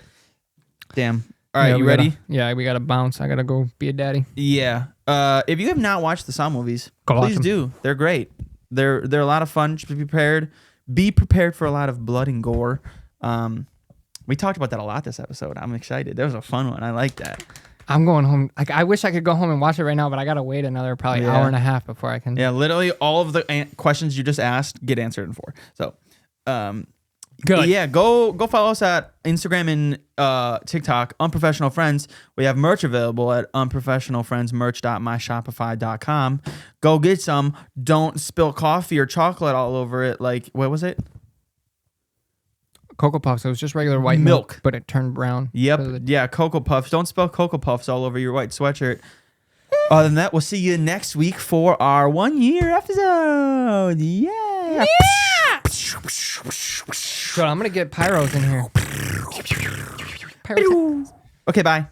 Damn. All right, you ready? We gotta bounce. I gotta go be a daddy. Yeah. If you have not watched the Saw movies, please do. They're great. They're a lot of fun. Just be prepared. Be prepared for a lot of blood and gore. We talked about that a lot this episode. I'm excited. That was a fun one. I like that. I'm going home. Like I wish I could go home and watch it right now, but I gotta wait another probably hour and a half before I can. Yeah, literally all of the questions you just asked get answered in 4. So, good. Yeah, go follow us at Instagram and TikTok, Unprofessional Friends. We have merch available at unprofessionalfriendsmerch.myshopify.com. Go get some. Don't spill coffee or chocolate all over it. Like, what was it? Cocoa Puffs. It was just regular white milk, but it turned brown. Yep. Yeah, Cocoa Puffs. Don't spill Cocoa Puffs all over your white sweatshirt. Other than that, we'll see you next week for our 1-year episode. Yeah. So I'm going to get pyros in here. Okay, bye.